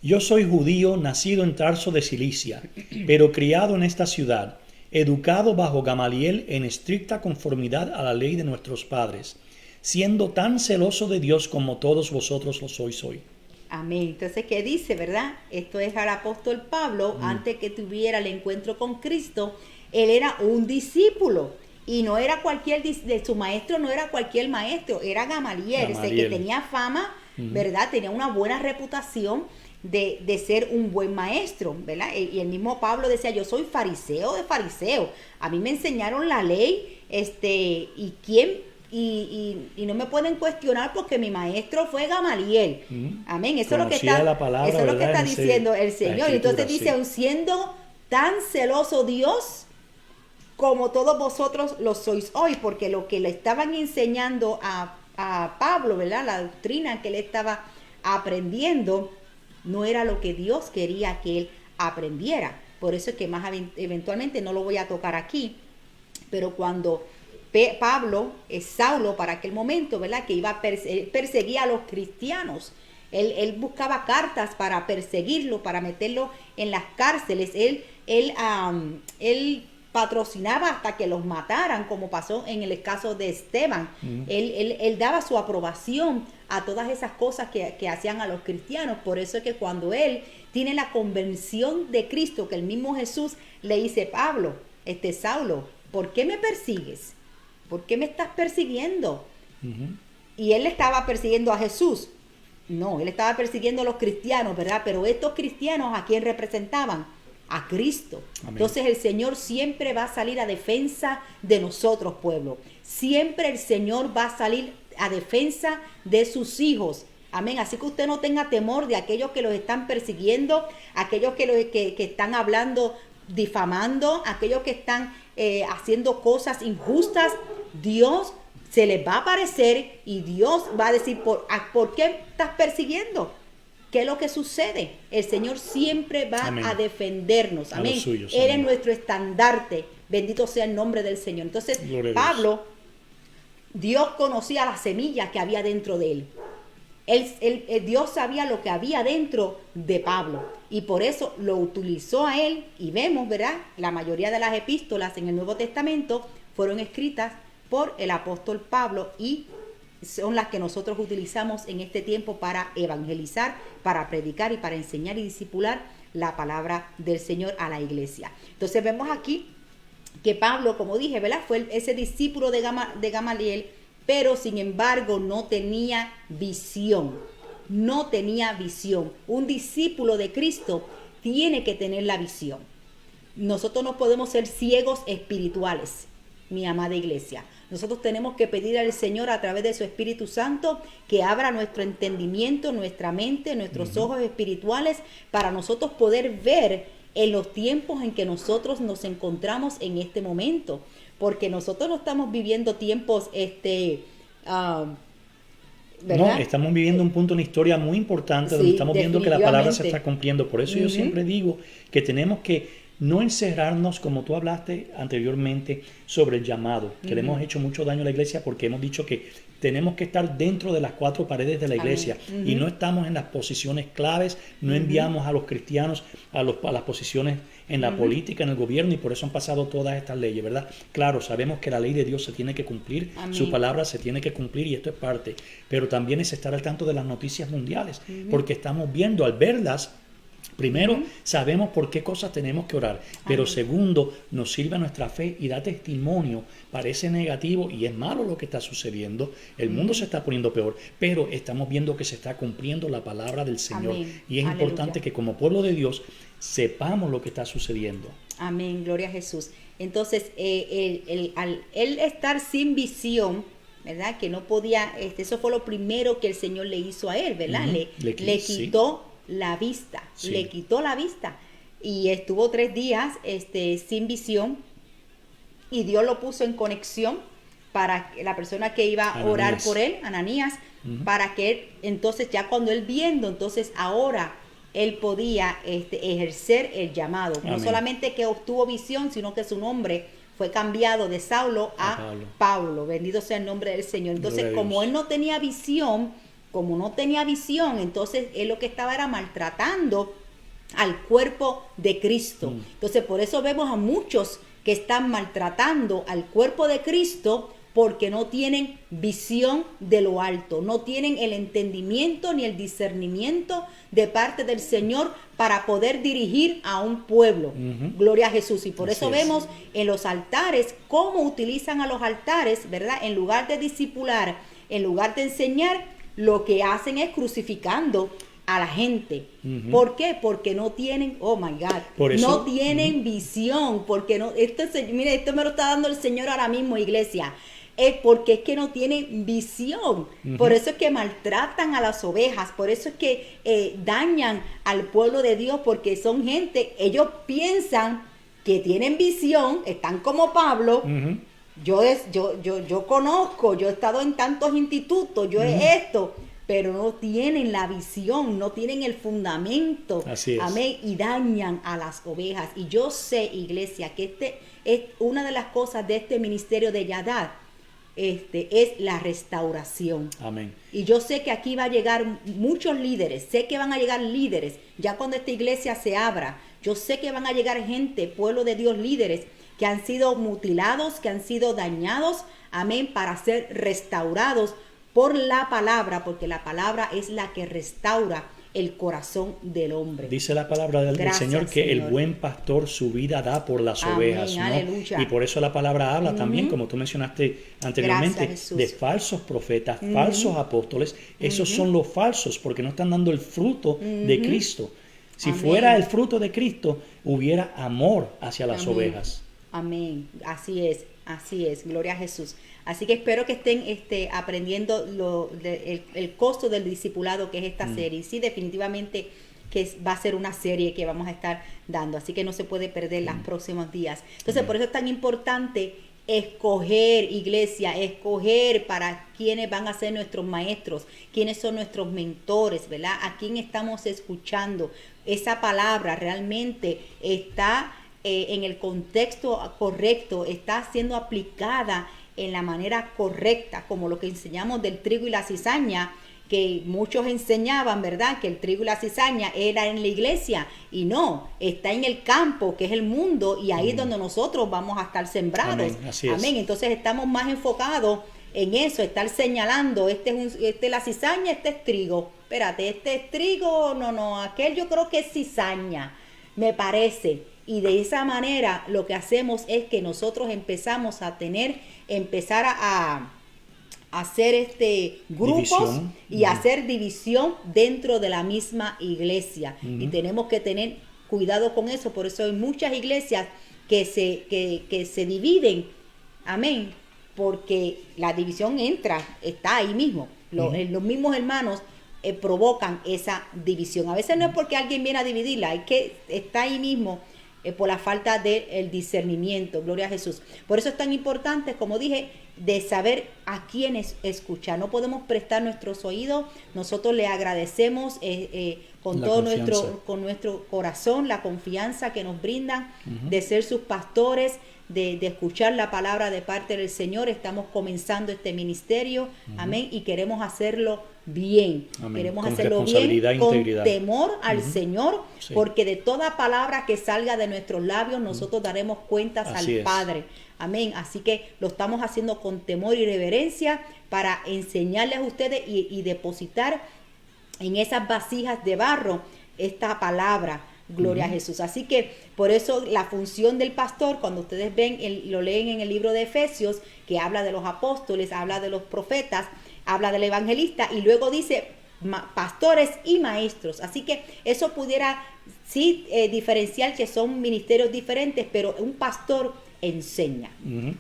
Yo soy judío, nacido en Tarso de Cilicia, pero criado en esta ciudad, educado bajo Gamaliel en estricta conformidad a la ley de nuestros padres, siendo tan celoso de Dios como todos vosotros lo sois hoy. Amén. Entonces, ¿qué dice, verdad? Esto es al apóstol Pablo, antes que tuviera el encuentro con Cristo, él era un discípulo. Y no era de su maestro no era cualquier maestro, era Gamaliel. Ese que tenía fama, ¿verdad? Tenía una buena reputación de ser un buen maestro, ¿verdad? Y el mismo Pablo decía, yo soy fariseo de fariseos. A mí me enseñaron la ley, y no me pueden cuestionar porque mi maestro fue Gamaliel. Amén. Eso es lo que está diciendo el Señor. Entonces dice, aun siendo tan celoso Dios como todos vosotros lo sois hoy, porque lo que le estaban enseñando a Pablo, ¿verdad?, la doctrina que él estaba aprendiendo, no era lo que Dios quería que él aprendiera. Por eso es que más eventualmente no lo voy a tocar aquí, pero cuando Pablo, Saulo para aquel momento, ¿verdad?, que iba a perseguía a los cristianos, él buscaba cartas para perseguirlo, para meterlo en las cárceles, él patrocinaba hasta que los mataran, como pasó en el caso de Esteban. Él daba su aprobación a todas esas cosas que hacían a los cristianos. Por eso es que cuando él tiene la convención de Cristo, que el mismo Jesús le dice, Pablo, Saulo, ¿por qué me persigues? ¿Por qué me estás persiguiendo? Y él estaba persiguiendo a Jesús. No, él estaba persiguiendo a los cristianos, ¿verdad? Pero estos cristianos, ¿a quién representaban? a Cristo. Amén. Entonces el Señor siempre va a salir a defensa de nosotros, pueblo. Siempre el Señor va a salir a defensa de sus hijos. Amén. Así que usted no tenga temor de aquellos que los están persiguiendo, aquellos que están hablando, difamando, aquellos que están haciendo cosas injustas. Dios se les va a aparecer y Dios va a decir, ¿por qué estás persiguiendo? ¿Qué es lo que sucede? El Señor siempre va Amén. a defendernos. A Amén. los suyos, Él amén. es nuestro estandarte. Bendito sea el nombre del Señor. Entonces, Gloria a Dios. Pablo, Dios conocía la semilla que había dentro de él. Dios sabía lo que había dentro de Pablo y por eso lo utilizó a él. Y vemos, ¿verdad? La mayoría de las epístolas en el Nuevo Testamento fueron escritas por el apóstol Pablo y son las que nosotros utilizamos en este tiempo para evangelizar, para predicar y para enseñar y discipular la palabra del Señor a la iglesia. Entonces vemos aquí que Pablo, como dije, ¿verdad? Fue ese discípulo de Gamaliel, pero sin embargo no tenía visión. No tenía visión. Un discípulo de Cristo tiene que tener la visión. Nosotros no podemos ser ciegos espirituales, mi amada iglesia. Nosotros tenemos que pedir al Señor a través de su Espíritu Santo que abra nuestro entendimiento, nuestra mente, nuestros ojos espirituales para nosotros poder ver en los tiempos en que nosotros nos encontramos en este momento. Porque nosotros no estamos viviendo tiempos, ¿verdad? No, estamos viviendo un punto en la historia muy importante donde Sí, estamos viendo que la palabra se definitivamente. está cumpliendo. Por eso yo siempre digo que tenemos que no encerrarnos, como tú hablaste anteriormente, sobre el llamado, que le hemos hecho mucho daño a la iglesia porque hemos dicho que tenemos que estar dentro de las cuatro paredes de la iglesia y no estamos en las posiciones claves, no enviamos a los cristianos a las posiciones en la política, en el gobierno, y por eso han pasado todas estas leyes, ¿verdad? Claro, sabemos que la ley de Dios se tiene que cumplir, Amén. su palabra se tiene que cumplir y esto es parte, pero también es estar al tanto de las noticias mundiales, porque estamos viendo, al verlas, primero, sabemos por qué cosas tenemos que orar, pero segundo, nos sirve a nuestra fe y da testimonio. Parece negativo y es malo lo que está sucediendo, el mundo se está poniendo peor, pero estamos viendo que se está cumpliendo la palabra del Señor. Amén. Y es Aleluya. importante que como pueblo de Dios sepamos lo que está sucediendo. Amén, gloria a Jesús. Entonces, al él estar sin visión, ¿verdad? Que no podía, eso fue lo primero que el Señor le hizo a él, ¿verdad? Ujú. Le Sí. quitó la vista, Sí. le quitó la vista. Y estuvo 3 días sin visión y Dios lo puso en conexión para la persona que iba a orar Ananías. por él, Ananías, para que él, entonces ya cuando él viendo, entonces ahora él podía ejercer el llamado. No Amén. solamente que obtuvo visión, sino que su nombre fue cambiado de Saulo a Pablo. Bendito sea el nombre del Señor. Entonces, Gloria a como Dios. él no tenía visión, entonces él lo que estaba era maltratando al cuerpo de Cristo. Entonces, por eso vemos a muchos que están maltratando al cuerpo de Cristo porque no tienen visión de lo alto, no tienen el entendimiento ni el discernimiento de parte del Señor para poder dirigir a un pueblo. Gloria a Jesús. Y por Así eso es. vemos en los altares cómo utilizan a los altares, ¿verdad? En lugar de discipular, en lugar de enseñar, lo que hacen es crucificando a la gente. ¿Por qué? Porque no tienen, oh my God, Por eso, no tienen visión, porque no, mire, esto me lo está dando el Señor ahora mismo, iglesia. Es porque es que no tienen visión. Por eso es que maltratan a las ovejas, por eso es que dañan al pueblo de Dios, porque son gente, ellos piensan que tienen visión, están como Pablo. Yo conozco, yo he estado en tantos institutos, yo he esto, pero no tienen la visión, no tienen el fundamento. Así es. Amén. Y dañan a las ovejas. Y yo sé, iglesia, que es una de las cosas de este ministerio de Yadad, es la restauración. Amén. Y yo sé que aquí va a llegar muchos líderes, sé que van a llegar líderes, ya cuando esta iglesia se abra, yo sé que van a llegar gente, pueblo de Dios, líderes que han sido mutilados, que han sido dañados, amén, para ser restaurados por la palabra, porque la palabra es la que restaura el corazón del hombre. Dice la palabra del Gracias, Señor que Señor. el buen pastor su vida da por las Amén, ovejas, ¿no? aleluya. Y por eso la palabra habla también, como tú mencionaste anteriormente, Gracias, Jesús. de falsos profetas, falsos apóstoles. Esos son los falsos porque no están dando el fruto de Cristo. Si Amén. fuera el fruto de Cristo, hubiera amor hacia las Amén. ovejas. Amén. Así es. Gloria a Jesús. Así que espero que estén aprendiendo el costo del discipulado que es esta serie. Sí, definitivamente va a ser una serie que vamos a estar dando. Así que no se puede perder los próximos días. Entonces, por eso es tan importante escoger, iglesia, escoger para quiénes van a ser nuestros maestros, quiénes son nuestros mentores, ¿verdad? A quién estamos escuchando. Esa palabra realmente está en el contexto correcto, está siendo aplicada en la manera correcta, como lo que enseñamos del trigo y la cizaña, que muchos enseñaban, ¿verdad? Que el trigo y la cizaña era en la iglesia, y no, está en el campo, que es el mundo, y ahí es donde nosotros vamos a estar sembrados. Amén, así es. Amén. Entonces estamos más enfocados en eso, estar señalando, este es la cizaña, este es trigo. Espérate, este es trigo, no, aquel yo creo que es cizaña, me parece. Y de esa manera lo que hacemos es que nosotros empezamos a empezar a hacer grupos División. y hacer división dentro de la misma iglesia. Y tenemos que tener cuidado con eso. Por eso hay muchas iglesias que se dividen. Amén. Porque la división está ahí mismo. Los mismos hermanos provocan esa división. A veces no es porque alguien viene a dividirla, es que está ahí mismo por la falta del discernimiento. Gloria a Jesús. Por eso es tan importante, como dije, de saber a quiénes escuchar. No podemos prestar nuestros oídos. Nosotros le agradecemos con todo nuestro corazón la confianza que nos brindan de ser sus pastores, de escuchar la palabra de parte del Señor. Estamos comenzando este ministerio, amén, y queremos hacerlo bien. Amén. Queremos Con hacerlo responsabilidad bien, e con integridad. temor al Señor, Sí. porque de toda palabra que salga de nuestros labios, nosotros daremos cuentas Así al es. Padre. Amén. Así que lo estamos haciendo con temor y reverencia para enseñarles a ustedes y depositar en esas vasijas de barro esta palabra. Gloria a Jesús. Así que por eso la función del pastor, cuando ustedes ven, lo leen en el libro de Efesios, que habla de los apóstoles, habla de los profetas, habla del evangelista, y luego dice pastores y maestros. Así que eso pudiera sí diferenciar que son ministerios diferentes, pero un pastor enseña.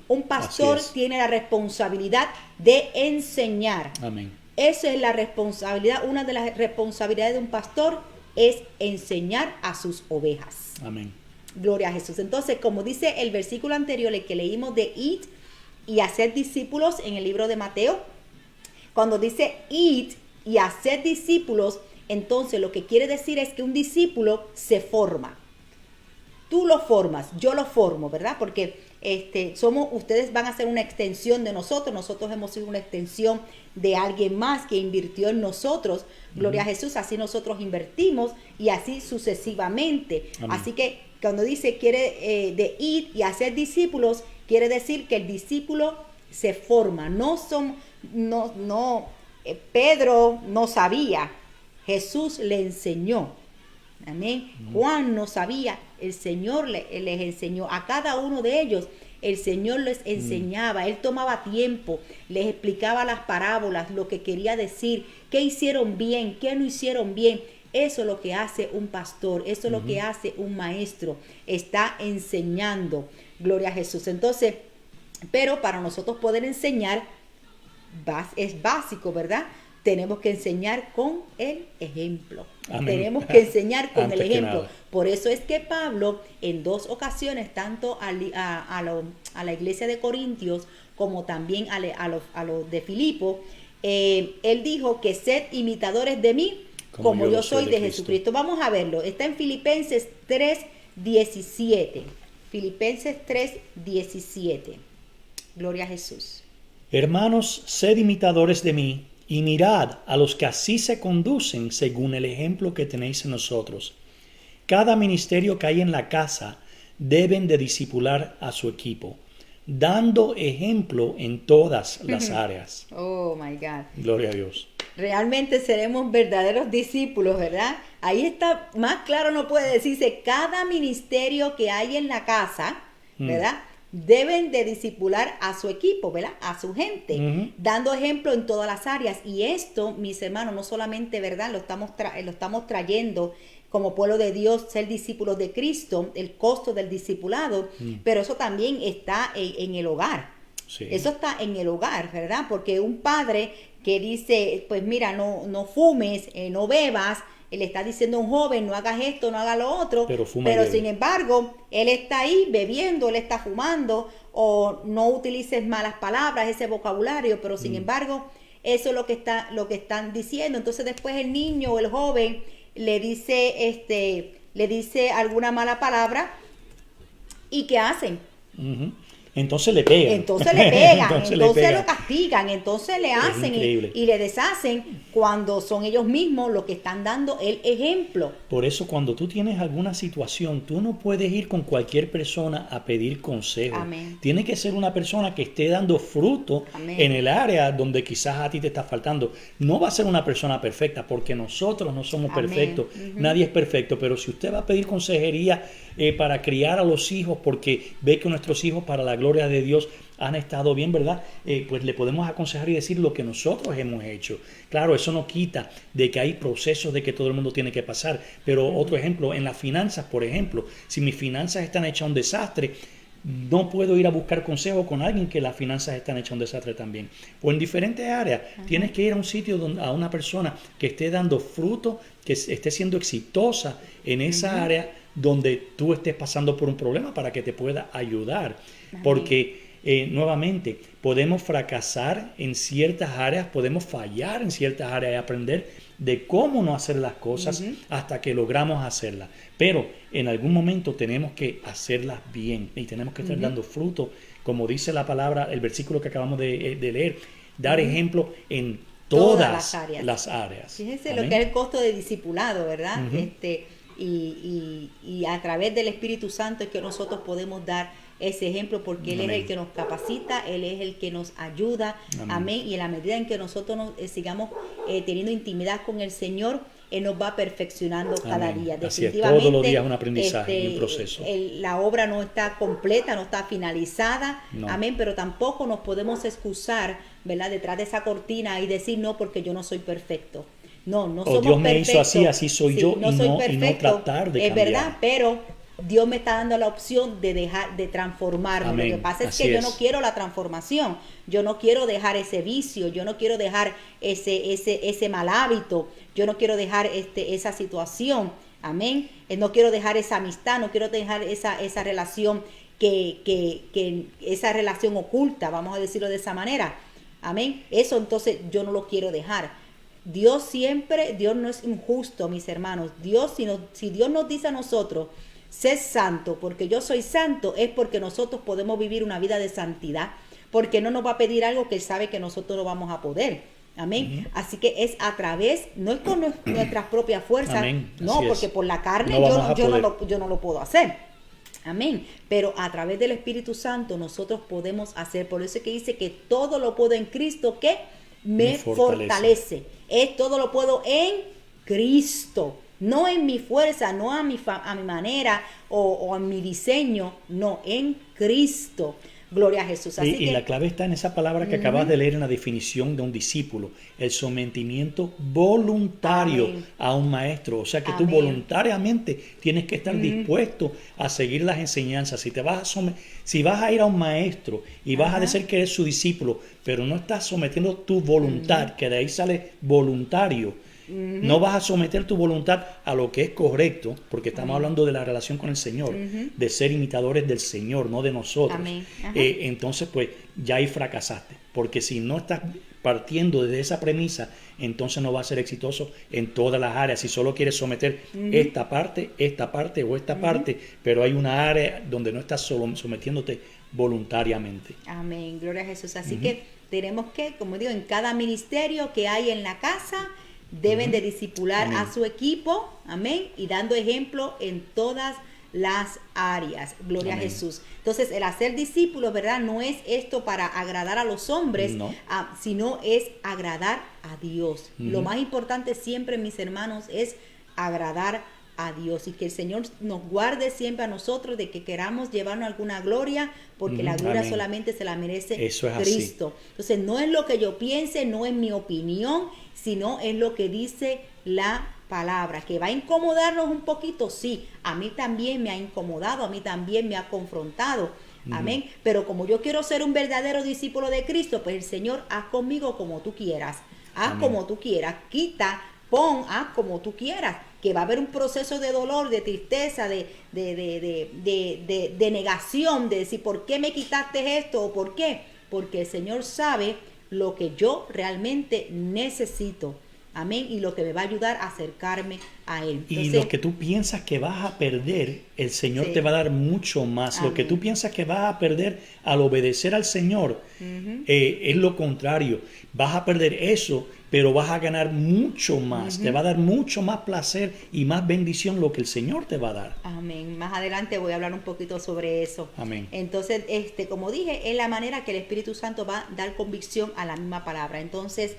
Un pastor Así es. tiene la responsabilidad de enseñar. Amén. Esa es la responsabilidad, una de las responsabilidades de un pastor es enseñar a sus ovejas. Amén. Gloria a Jesús. Entonces, como dice el versículo anterior, el que leímos de id y hacer discípulos en el libro de Mateo, cuando dice id y hacer discípulos, entonces lo que quiere decir es que un discípulo se forma. Tú lo formas, yo lo formo, ¿verdad? Porque ustedes van a ser una extensión de nosotros hemos sido una extensión de alguien más que invirtió en nosotros. Gloria a Jesús, así nosotros invertimos y así sucesivamente. Amén. Así que cuando dice quiere de ir y hacer discípulos, quiere decir que el discípulo se forma. Pedro no sabía, Jesús le enseñó. Amén. Juan no sabía, el Señor les enseñó a cada uno de ellos. El Señor les enseñaba, Él tomaba tiempo, les explicaba las parábolas, lo que quería decir, qué hicieron bien, qué no hicieron bien. Eso es lo que hace un pastor, eso es lo que hace un maestro, está enseñando. Gloria a Jesús. Entonces, pero para nosotros poder enseñar, es básico, ¿verdad? Tenemos que enseñar con el ejemplo. Amén. Tenemos que enseñar con Antes el que ejemplo. nada. Por eso es que Pablo en 2 ocasiones, tanto a la iglesia de Corintios como también a los de Filipo, él dijo que sed imitadores de mí como yo soy de Jesucristo. Vamos a verlo. Está en Filipenses 3:17. Filipenses 3:17. Gloria a Jesús. Hermanos, sed imitadores de mí y mirad a los que así se conducen según el ejemplo que tenéis en nosotros. Cada ministerio que hay en la casa deben de discipular a su equipo, dando ejemplo en todas las áreas. Oh my God. Gloria a Dios. Realmente seremos verdaderos discípulos, ¿verdad? Ahí está, más claro no puede decirse, cada ministerio que hay en la casa, ¿verdad? deben de discipular a su equipo, ¿verdad? A su gente, Ujú. dando ejemplo en todas las áreas. Y esto, mis hermanos, no solamente, ¿verdad? Lo estamos trayendo como pueblo de Dios, ser discípulos de Cristo, el costo del discipulado, pero eso también está en el hogar. Sí. Eso está en el hogar, ¿verdad? Porque un padre que dice, pues mira, no fumes, no bebas, él está diciendo a un joven, no hagas esto, no hagas lo otro, Pero fuma y pero bebe. sin embargo, él está ahí bebiendo, él está fumando, o no utilices malas palabras, ese vocabulario, pero sin embargo, eso es lo que están diciendo. Entonces después el niño o el joven le dice alguna mala palabra, ¿y qué hacen? Ujú. Entonces le pegan. Entonces le pegan, Entonces le entonces pegan. lo castigan, entonces le hacen increíble. y le deshacen cuando son ellos mismos los que están dando el ejemplo. Por eso cuando tú tienes alguna situación, tú no puedes ir con cualquier persona a pedir consejo. Amén. Tiene que ser una persona que esté dando fruto Amén. en el área donde quizás a ti te está faltando. No va a ser una persona perfecta porque nosotros no somos Amén. perfectos. Nadie es perfecto, pero si usted va a pedir consejería para criar a los hijos porque ve que nuestros hijos para la gloria de Dios han estado bien, ¿verdad? Pues le podemos aconsejar y decir lo que nosotros hemos hecho. Claro, eso no quita de que hay procesos de que todo el mundo tiene que pasar. Pero otro ejemplo, en las finanzas, por ejemplo, si mis finanzas están hechas un desastre, no puedo ir a buscar consejo con alguien que las finanzas están hechas un desastre también. O en diferentes áreas, tienes que ir a un sitio a una persona que esté dando fruto, que esté siendo exitosa en esa área donde tú estés pasando por un problema para que te pueda ayudar. Porque nuevamente podemos fracasar en ciertas áreas, podemos fallar en ciertas áreas y aprender de cómo no hacer las cosas hasta que logramos hacerlas. Pero en algún momento tenemos que hacerlas bien y tenemos que estar dando fruto, como dice la palabra, el versículo que acabamos de leer, dar ejemplo en todas las áreas. Fíjense Amén. lo que es el costo de discipulado, ¿verdad? Ujú. Y a través del Espíritu Santo es que nosotros podemos dar ese ejemplo, porque Él es Amén. el que nos capacita, Él es el que nos ayuda. Amén. Amén. Y en la medida en que nosotros sigamos teniendo intimidad con el Señor, Él nos va perfeccionando cada Amén. día. Así es, Definitivamente, todos los días un aprendizaje y un proceso. la obra no está completa, no está finalizada. No. Amén. Pero tampoco nos podemos excusar, ¿verdad?, detrás de esa cortina y decir no, porque yo no soy perfecto. No somos Dios me hizo perfectos. así soy yo, y no tratar de es cambiar. verdad, pero Dios me está dando la opción de dejar de transformarme. Amén. Lo que pasa es Así que yo es. no quiero la transformación, yo no quiero dejar ese vicio, yo no quiero dejar ese mal hábito, yo no quiero dejar esa situación. Amén. No quiero dejar esa amistad, no quiero dejar esa relación esa relación oculta, vamos a decirlo de esa manera. Amén. Eso entonces yo no lo quiero dejar. Dios no es injusto, mis hermanos. Si Dios nos dice a nosotros, sé santo, porque yo soy santo, es porque nosotros podemos vivir una vida de santidad, porque no nos va a pedir algo que Él sabe que nosotros no vamos a poder. Amén. Así que es a través, no es con nuestras propias fuerzas, Amén. no, Así porque es. por la carne No vamos a yo poder. no lo puedo hacer. Amén. Pero a través del Espíritu Santo nosotros podemos hacer. Por eso es que dice que todo lo puedo en Cristo que me fortalece. Todo lo puedo en Cristo. No en mi fuerza, no a mi manera o en mi diseño. No, en Cristo. Gloria a Jesús. Así Y que, la clave está en esa palabra que acabas de leer en la definición de un discípulo, el sometimiento voluntario Amén. a un maestro. O sea que tú Amén. voluntariamente tienes que estar dispuesto a seguir las enseñanzas. Si vas a ir a un maestro y vas a decir que eres su discípulo, pero no estás sometiendo tu voluntad, que de ahí sale voluntario, no vas a someter tu voluntad a lo que es correcto, porque estamos hablando de la relación con el Señor, de ser imitadores del Señor, no de nosotros. Amén. Ajá. Entonces, pues, ya ahí fracasaste, porque si no estás partiendo de esa premisa, entonces no vas a ser exitoso en todas las áreas. Si solo quieres someter esta parte o esta parte, pero hay una área donde no estás solo sometiéndote voluntariamente. Amén, gloria a Jesús. Así que tenemos que, como digo, en cada ministerio que hay en la casa, deben de discipular Amén. a su equipo, amén, y dando ejemplo en todas las áreas. Gloria Amén. a Jesús. Entonces, el hacer discípulos, ¿verdad? No es esto para agradar a los hombres, No. sino es agradar a Dios. Lo más importante siempre, mis hermanos, es agradar a Dios, y que el Señor nos guarde siempre a nosotros de que queramos llevarnos alguna gloria, porque la gloria Amén. solamente se la merece Eso es así. Cristo. Entonces no es lo que yo piense, no es mi opinión, sino es lo que dice la palabra. Que va a incomodarnos un poquito, sí, a mí también me ha incomodado, a mí también me ha confrontado. Amén. Pero como yo quiero ser un verdadero discípulo de Cristo, pues el Señor, haz conmigo como tú quieras. Haz Amén. como tú quieras. Quita, pon, haz como tú quieras. Que va a haber un proceso de dolor, de tristeza, de negación, de decir, ¿por qué me quitaste esto? ¿O por qué? Porque el Señor sabe lo que yo realmente necesito. Amén. Y lo que me va a ayudar a acercarme a Él. Y Entonces, lo que tú piensas que vas a perder, el Señor Sí. te va a dar mucho más. Lo que Amén. tú piensas que vas a perder al obedecer al Señor, es lo contrario. Vas a perder eso, pero vas a ganar mucho más. Te va a dar mucho más placer y más bendición lo que el Señor te va a dar. amén. Más adelante voy a hablar un poquito sobre eso. Amén. Entonces, como dije, es la manera que el Espíritu Santo va a dar convicción a la misma palabra. Entonces,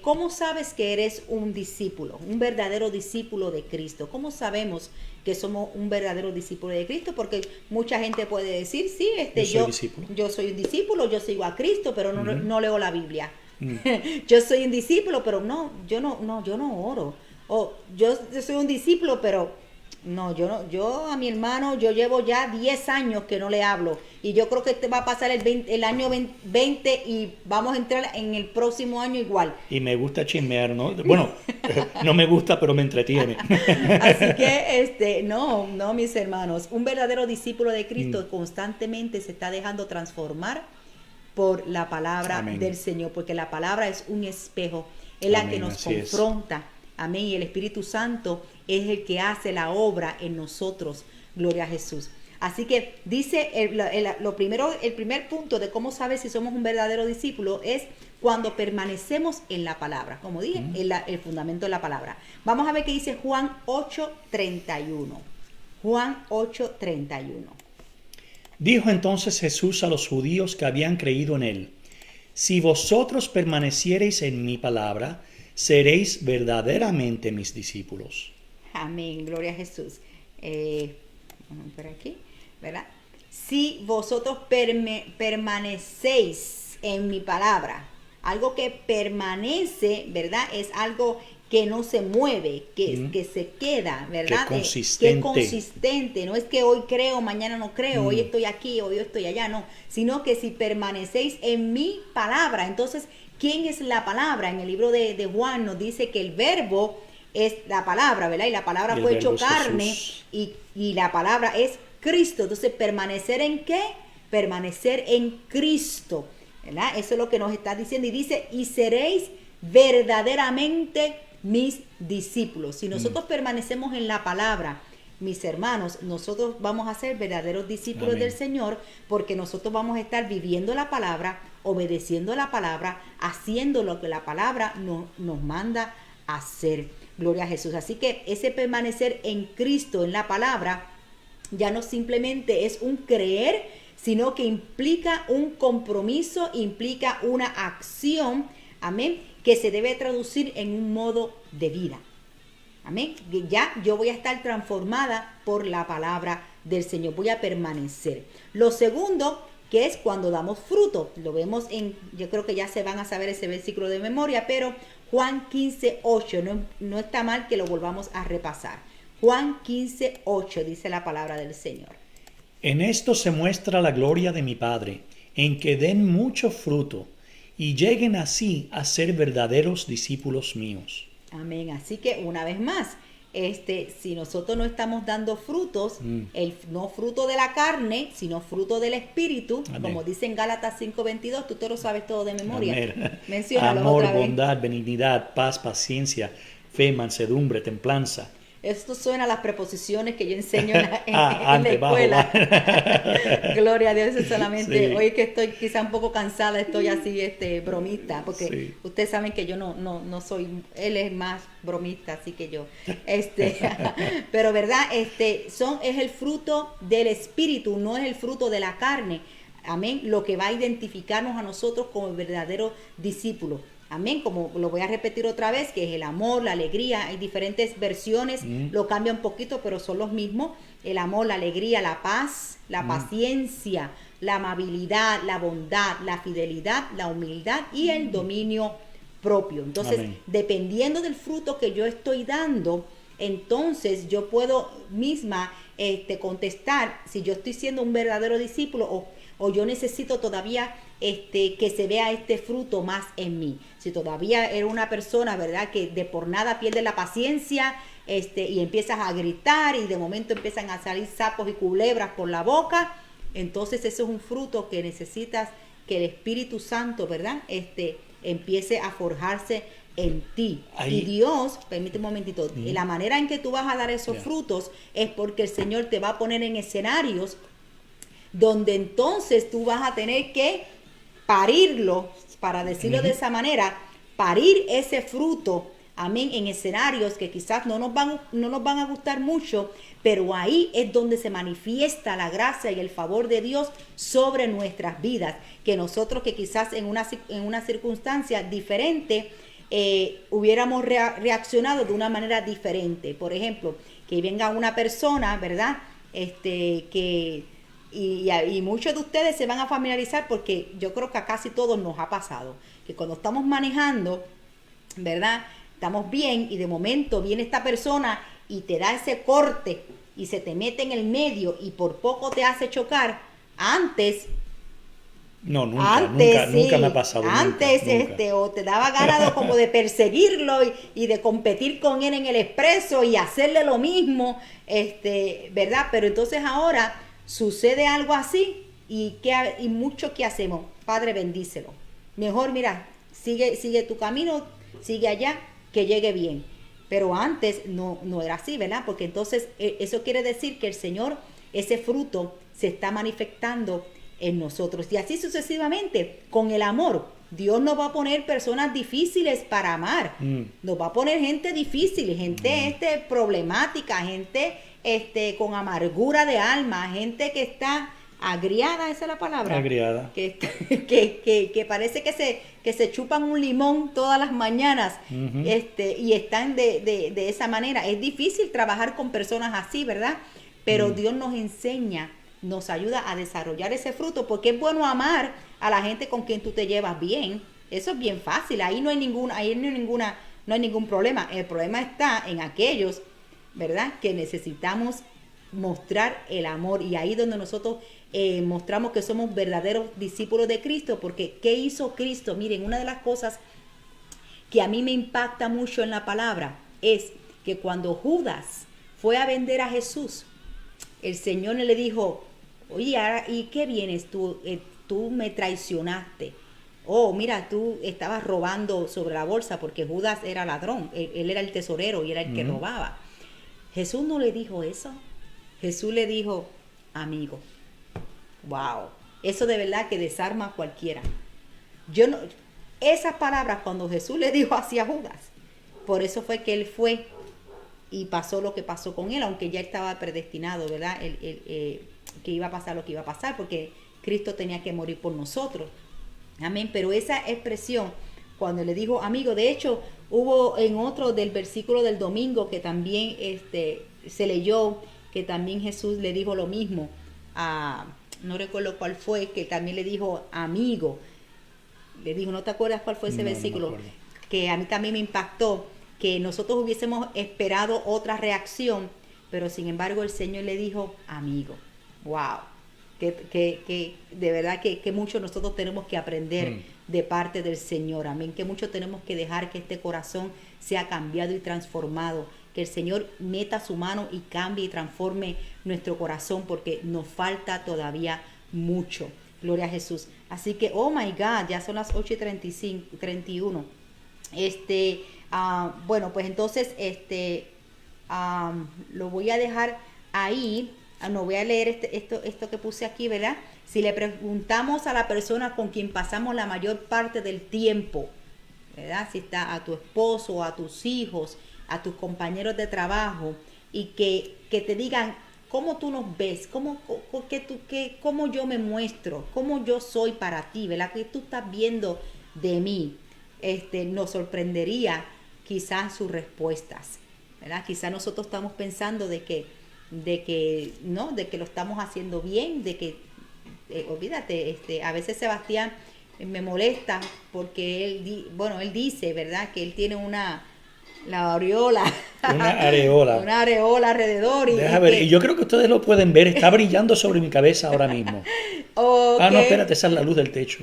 ¿cómo sabes que eres un discípulo, un verdadero discípulo de Cristo? ¿Cómo sabemos que somos un verdadero discípulo de Cristo? Porque mucha gente puede decir, sí, Yo soy discípulo. yo soy un discípulo, yo sigo a Cristo, pero no leo la Biblia. Mm. Yo soy un discípulo, pero yo no oro. O yo soy un discípulo, pero no, yo a mi hermano, yo llevo ya 10 años que no le hablo, y yo creo que este va a pasar el año 20 y vamos a entrar en el próximo año igual. Y me gusta chismear, ¿no? Bueno, no me gusta, pero me entretiene. Así que, no, mis hermanos, un verdadero discípulo de Cristo constantemente se está dejando transformar por la palabra Amén. del Señor, porque la palabra es un espejo, es la que Amén, nos así es. confronta. Amén. Y el Espíritu Santo es el que hace la obra en nosotros. Gloria a Jesús. Así que dice el primer punto de cómo sabes si somos un verdadero discípulo es cuando permanecemos en la palabra. Como dije, el fundamento de la palabra. Vamos a ver qué dice Juan 8:31. Juan 8:31. Dijo entonces Jesús a los judíos que habían creído en él: si vosotros permaneciereis en mi palabra, seréis verdaderamente mis discípulos. Amén, gloria a Jesús. Vamos por aquí, ¿verdad? Si vosotros permanecéis en mi palabra, algo que permanece, ¿verdad? Es algo que no se mueve, que se queda, ¿verdad? Que consistente. Que consistente. No es que hoy creo, mañana no creo, hoy estoy aquí, hoy estoy allá, no. Sino que si permanecéis en mi palabra, entonces, ¿quién es la palabra? En el libro de Juan nos dice que el verbo es la palabra, ¿verdad? Y la palabra El fue verbo hecho es carne Jesús. y la palabra es Cristo. Entonces, ¿permanecer en qué? Permanecer en Cristo, ¿verdad? Eso es lo que nos está diciendo. Y dice, y seréis verdaderamente mis discípulos. Si nosotros permanecemos en la palabra, mis hermanos, nosotros vamos a ser verdaderos discípulos Amén. del Señor, porque nosotros vamos a estar viviendo la palabra, obedeciendo la palabra, haciendo lo que la palabra nos manda a hacer. Gloria a Jesús. Así que ese permanecer en Cristo, en la palabra, ya no simplemente es un creer, sino que implica un compromiso, implica una acción, amén, que se debe traducir en un modo de vida. Amén. Ya yo voy a estar transformada por la palabra del Señor. Voy a permanecer. Lo segundo, que es cuando damos fruto. Lo vemos yo creo que ya se van a saber ese versículo de memoria, pero Juan 15:8, no está mal que lo volvamos a repasar. Juan 15:8 dice la palabra del Señor. En esto se muestra la gloria de mi Padre, en que den mucho fruto y lleguen así a ser verdaderos discípulos míos. Amén. Así que una vez más, si nosotros no estamos dando frutos, no fruto de la carne, sino fruto del Espíritu, Amén. como dice en Gálatas 5:22, tú te lo sabes todo de memoria. Amén. Menciónalo Amor, otra vez. bondad, benignidad, paz, paciencia, fe, mansedumbre, templanza. Esto suena a las preposiciones que yo enseño en la Antes, bajo, escuela. Gloria a Dios, eso solamente. Sí. Hoy que estoy quizá un poco cansada, estoy así bromista, porque Sí. ustedes saben que yo no soy, él es más bromista, así que yo. Pero verdad, es el fruto del Espíritu, no es el fruto de la carne. Amén. Lo que va a identificarnos a nosotros como verdadero discípulo. Amén, como lo voy a repetir otra vez, que es el amor, la alegría. Hay diferentes versiones, lo cambia un poquito, pero son los mismos. El amor, la alegría, la paz, la paciencia, la amabilidad, la bondad, la fidelidad, la humildad y el dominio propio. Entonces, Amén. dependiendo del fruto que yo estoy dando, entonces yo puedo misma contestar si yo estoy siendo un verdadero discípulo o yo necesito todavía que se vea este fruto más en mí. Si todavía eres una persona, ¿verdad?, que de por nada pierde la paciencia y empiezas a gritar y de momento empiezan a salir sapos y culebras por la boca, entonces eso es un fruto que necesitas que el Espíritu Santo, ¿verdad?, empiece a forjarse en ti. Ahí. Y Dios, permíteme un momentito, la manera en que tú vas a dar esos Yeah. frutos es porque el Señor te va a poner en escenarios donde entonces tú vas a tener que parirlo, para decirlo de esa manera, parir ese fruto, amén, en escenarios que quizás no nos van a gustar mucho, pero ahí es donde se manifiesta la gracia y el favor de Dios sobre nuestras vidas, que nosotros que quizás en una circunstancia diferente hubiéramos reaccionado de una manera diferente. Por ejemplo, que venga una persona, ¿verdad?, y muchos de ustedes se van a familiarizar porque yo creo que a casi todos nos ha pasado, que cuando estamos manejando, ¿verdad?, estamos bien y de momento viene esta persona y te da ese corte y se te mete en el medio y por poco te hace chocar. Antes No, nunca me ha pasado. Antes, nunca. o te daba ganas como de perseguirlo y de competir con él en el expreso y hacerle lo mismo, ¿verdad? Pero entonces ahora sucede algo así y mucho que hacemos. Padre, bendícelo. Mejor, mira, sigue tu camino, sigue allá, que llegue bien. Pero antes no era así, ¿verdad? Porque entonces eso quiere decir que el Señor, ese fruto se está manifestando en nosotros. Y así sucesivamente, con el amor. Dios nos va a poner personas difíciles para amar. Nos va a poner gente difícil, gente problemática, gente con amargura de alma, gente que está agriada, esa es la palabra. Agriada. Que parece que se chupan un limón todas las mañanas y están de esa manera. Es difícil trabajar con personas así, ¿verdad? Pero Dios nos enseña, nos ayuda a desarrollar ese fruto, porque es bueno amar a la gente con quien tú te llevas bien. Eso es bien fácil, ahí no hay ningún problema. El problema está en aquellos, ¿verdad?, que necesitamos mostrar el amor, y ahí donde nosotros mostramos que somos verdaderos discípulos de Cristo, porque ¿qué hizo Cristo? Miren, una de las cosas que a mí me impacta mucho en la palabra es que cuando Judas fue a vender a Jesús, el Señor le dijo: oye, ¿y qué vienes tú? Tú me traicionaste. Oh, mira, tú estabas robando sobre la bolsa, porque Judas era ladrón, él era el tesorero y era el que robaba. Jesús no le dijo eso. Jesús le dijo: amigo. Wow, eso de verdad que desarma a cualquiera. Esas palabras cuando Jesús le dijo hacia Judas, por eso fue que él fue y pasó lo que pasó con él, aunque ya estaba predestinado, ¿verdad? Que iba a pasar lo que iba a pasar, porque Cristo tenía que morir por nosotros. Amén. Pero esa expresión, cuando le dijo amigo, de hecho, hubo en otro del versículo del domingo que también se leyó, que también Jesús le dijo lo mismo no recuerdo cuál fue, que también le dijo amigo. Le dijo, ¿no te acuerdas cuál fue ese versículo? No me Que a mí también me impactó, que nosotros hubiésemos esperado otra reacción, pero sin embargo el Señor le dijo amigo. Wow, que de verdad que mucho nosotros tenemos que aprender de parte del Señor. Amén, que mucho tenemos que dejar que este corazón sea cambiado y transformado, que el Señor meta su mano y cambie y transforme nuestro corazón, porque nos falta todavía mucho. Gloria a Jesús. Así que, oh my God, ya son las 8:31. Bueno, pues entonces lo voy a dejar ahí. No voy a leer esto que puse aquí, ¿verdad? Si le preguntamos a la persona con quien pasamos la mayor parte del tiempo, ¿verdad? Si está a tu esposo, a tus hijos, a tus compañeros de trabajo, y que te digan cómo tú nos ves, cómo yo me muestro, cómo yo soy para ti, ¿verdad? Que tú estás viendo de mí. nos sorprendería quizás sus respuestas, ¿verdad? Quizás nosotros estamos pensando de que no, de que lo estamos haciendo bien, de que olvídate, a veces Sebastián me molesta porque él dice, ¿verdad? Que él tiene la aureola. Una areola. Una areola alrededor. Deja ver, y yo creo que ustedes lo pueden ver, está brillando sobre mi cabeza ahora mismo. Okay. No, espérate, esa es la luz del techo.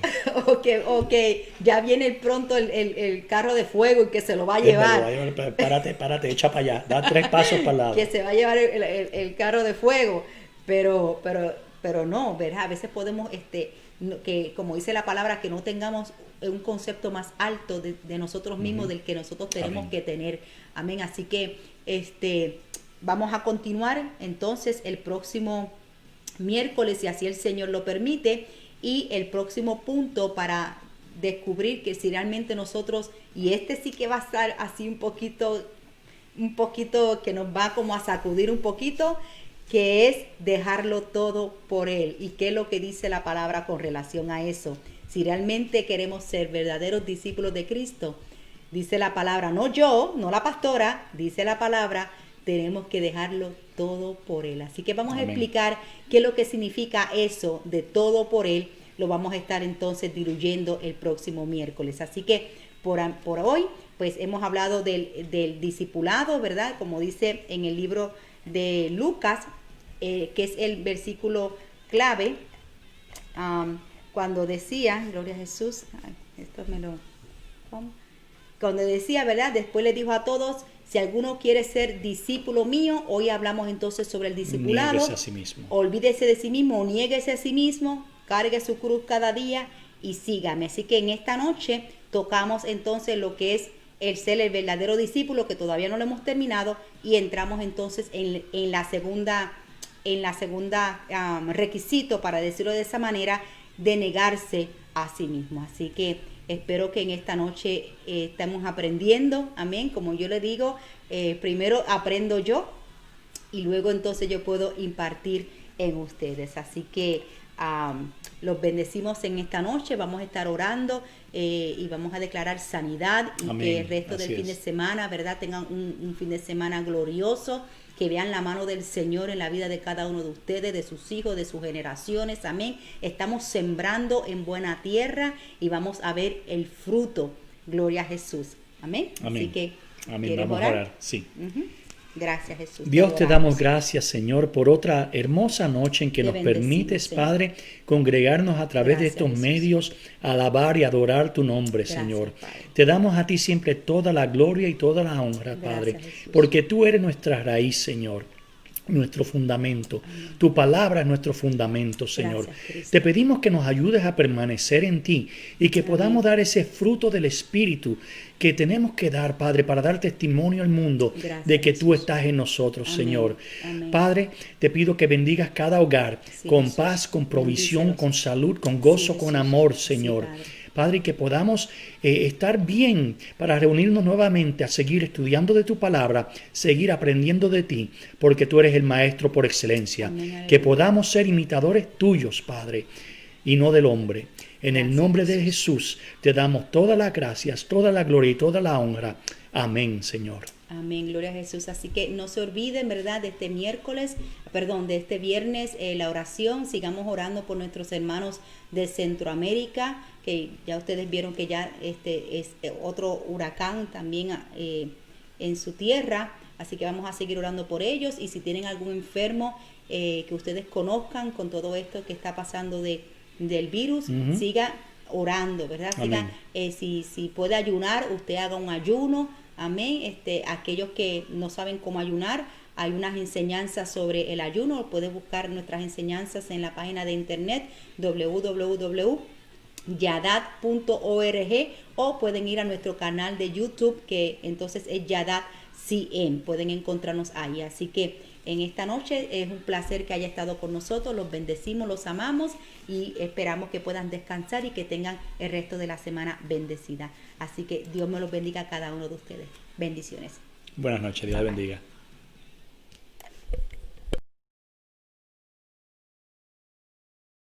Ok, ya viene pronto el carro de fuego y que se lo va a llevar. Párate, echa para allá, da 3 pasos para el lado. Que se va a llevar el carro de fuego, pero no, ¿verdad? A veces podemos, que como dice la palabra, que no tengamos un concepto más alto de nosotros mismos, del que nosotros tenemos Amén. que tener. Amén. Así que vamos a continuar entonces el próximo miércoles, si así el Señor lo permite, y el próximo punto para descubrir que si realmente nosotros, y sí que va a estar así un poquito que nos va como a sacudir un poquito, que es dejarlo todo por Él. ¿Y qué es lo que dice la palabra con relación a eso? Si realmente queremos ser verdaderos discípulos de Cristo, dice la palabra, no yo, no la pastora, dice la palabra, tenemos que dejarlo todo por Él. Así que vamos a explicar qué es lo que significa eso de todo por Él. Lo vamos a estar entonces diluyendo el próximo miércoles. Así que por hoy, pues hemos hablado del discipulado, ¿verdad? Como dice en el libro de Lucas, que es el versículo clave, cuando decía, gloria a Jesús, cuando decía, ¿verdad? Después le dijo a todos, si alguno quiere ser discípulo mío, hoy hablamos entonces sobre el discipulado. Niéguese a sí mismo. Olvídese de sí mismo, niéguese a sí mismo, cargue su cruz cada día y sígame. Así que en esta noche tocamos entonces lo que es el ser el verdadero discípulo, que todavía no lo hemos terminado, y entramos entonces en la segunda requisito, para decirlo de esa manera, de negarse a sí mismo. Así que espero que en esta noche estemos aprendiendo, amén. Como yo le digo, primero aprendo yo y luego entonces yo puedo impartir en ustedes. Así que los bendecimos en esta noche, vamos a estar orando y vamos a declarar sanidad y amén. Que el resto del fin de semana, ¿verdad? Tengan un fin de semana glorioso, que vean la mano del Señor en la vida de cada uno de ustedes, de sus hijos, de sus generaciones, amén. Estamos sembrando en buena tierra y vamos a ver el fruto, gloria a Jesús, amén. Amén. Así que, amén. Vamos a orar, sí. Gracias, Jesús. Dios, te damos gracias, Señor, por otra hermosa noche en que nos permites, Señor, Padre, congregarnos a través de estos medios, alabar y adorar tu nombre, Señor. Padre. Te damos a ti siempre toda la gloria y toda la honra, Padre, porque tú eres nuestra raíz, Señor, nuestro fundamento. Amén. Tu palabra es nuestro fundamento, Señor. Te pedimos que nos ayudes a permanecer en ti y que podamos dar ese fruto del Espíritu que tenemos que dar, Padre, para dar testimonio al mundo de que tú estás en nosotros, amén. Señor. Amén. Padre, te pido que bendigas cada hogar con paz, con provisión, con salud, con gozo, con amor, Señor. Padre, que podamos estar bien para reunirnos nuevamente a seguir estudiando de tu palabra, seguir aprendiendo de ti, porque tú eres el Maestro por excelencia. Amén. Que podamos ser imitadores tuyos, Padre, y no del hombre. En el nombre de Jesús te damos todas las gracias, toda la gloria y toda la honra. Amén, Señor. Amén, gloria a Jesús. Así que no se olviden, ¿verdad?, de este viernes, la oración. Sigamos orando por nuestros hermanos de Centroamérica, que ya ustedes vieron que ya es otro huracán también en su tierra. Así que vamos a seguir orando por ellos. Y si tienen algún enfermo que ustedes conozcan con todo esto que está pasando del virus, siga orando, ¿verdad? Siga, si puede ayunar, usted haga un ayuno. Amén. Aquellos que no saben cómo ayunar, hay unas enseñanzas sobre el ayuno. Puedes buscar nuestras enseñanzas en la página de internet www.yadat.org, o pueden ir a nuestro canal de YouTube, que entonces es Yadat CM. Pueden encontrarnos ahí. Así que en esta noche es un placer que haya estado con nosotros. Los bendecimos, los amamos y esperamos que puedan descansar y que tengan el resto de la semana bendecida. Así que Dios me los bendiga a cada uno de ustedes. Bendiciones. Buenas noches, Dios les bendiga.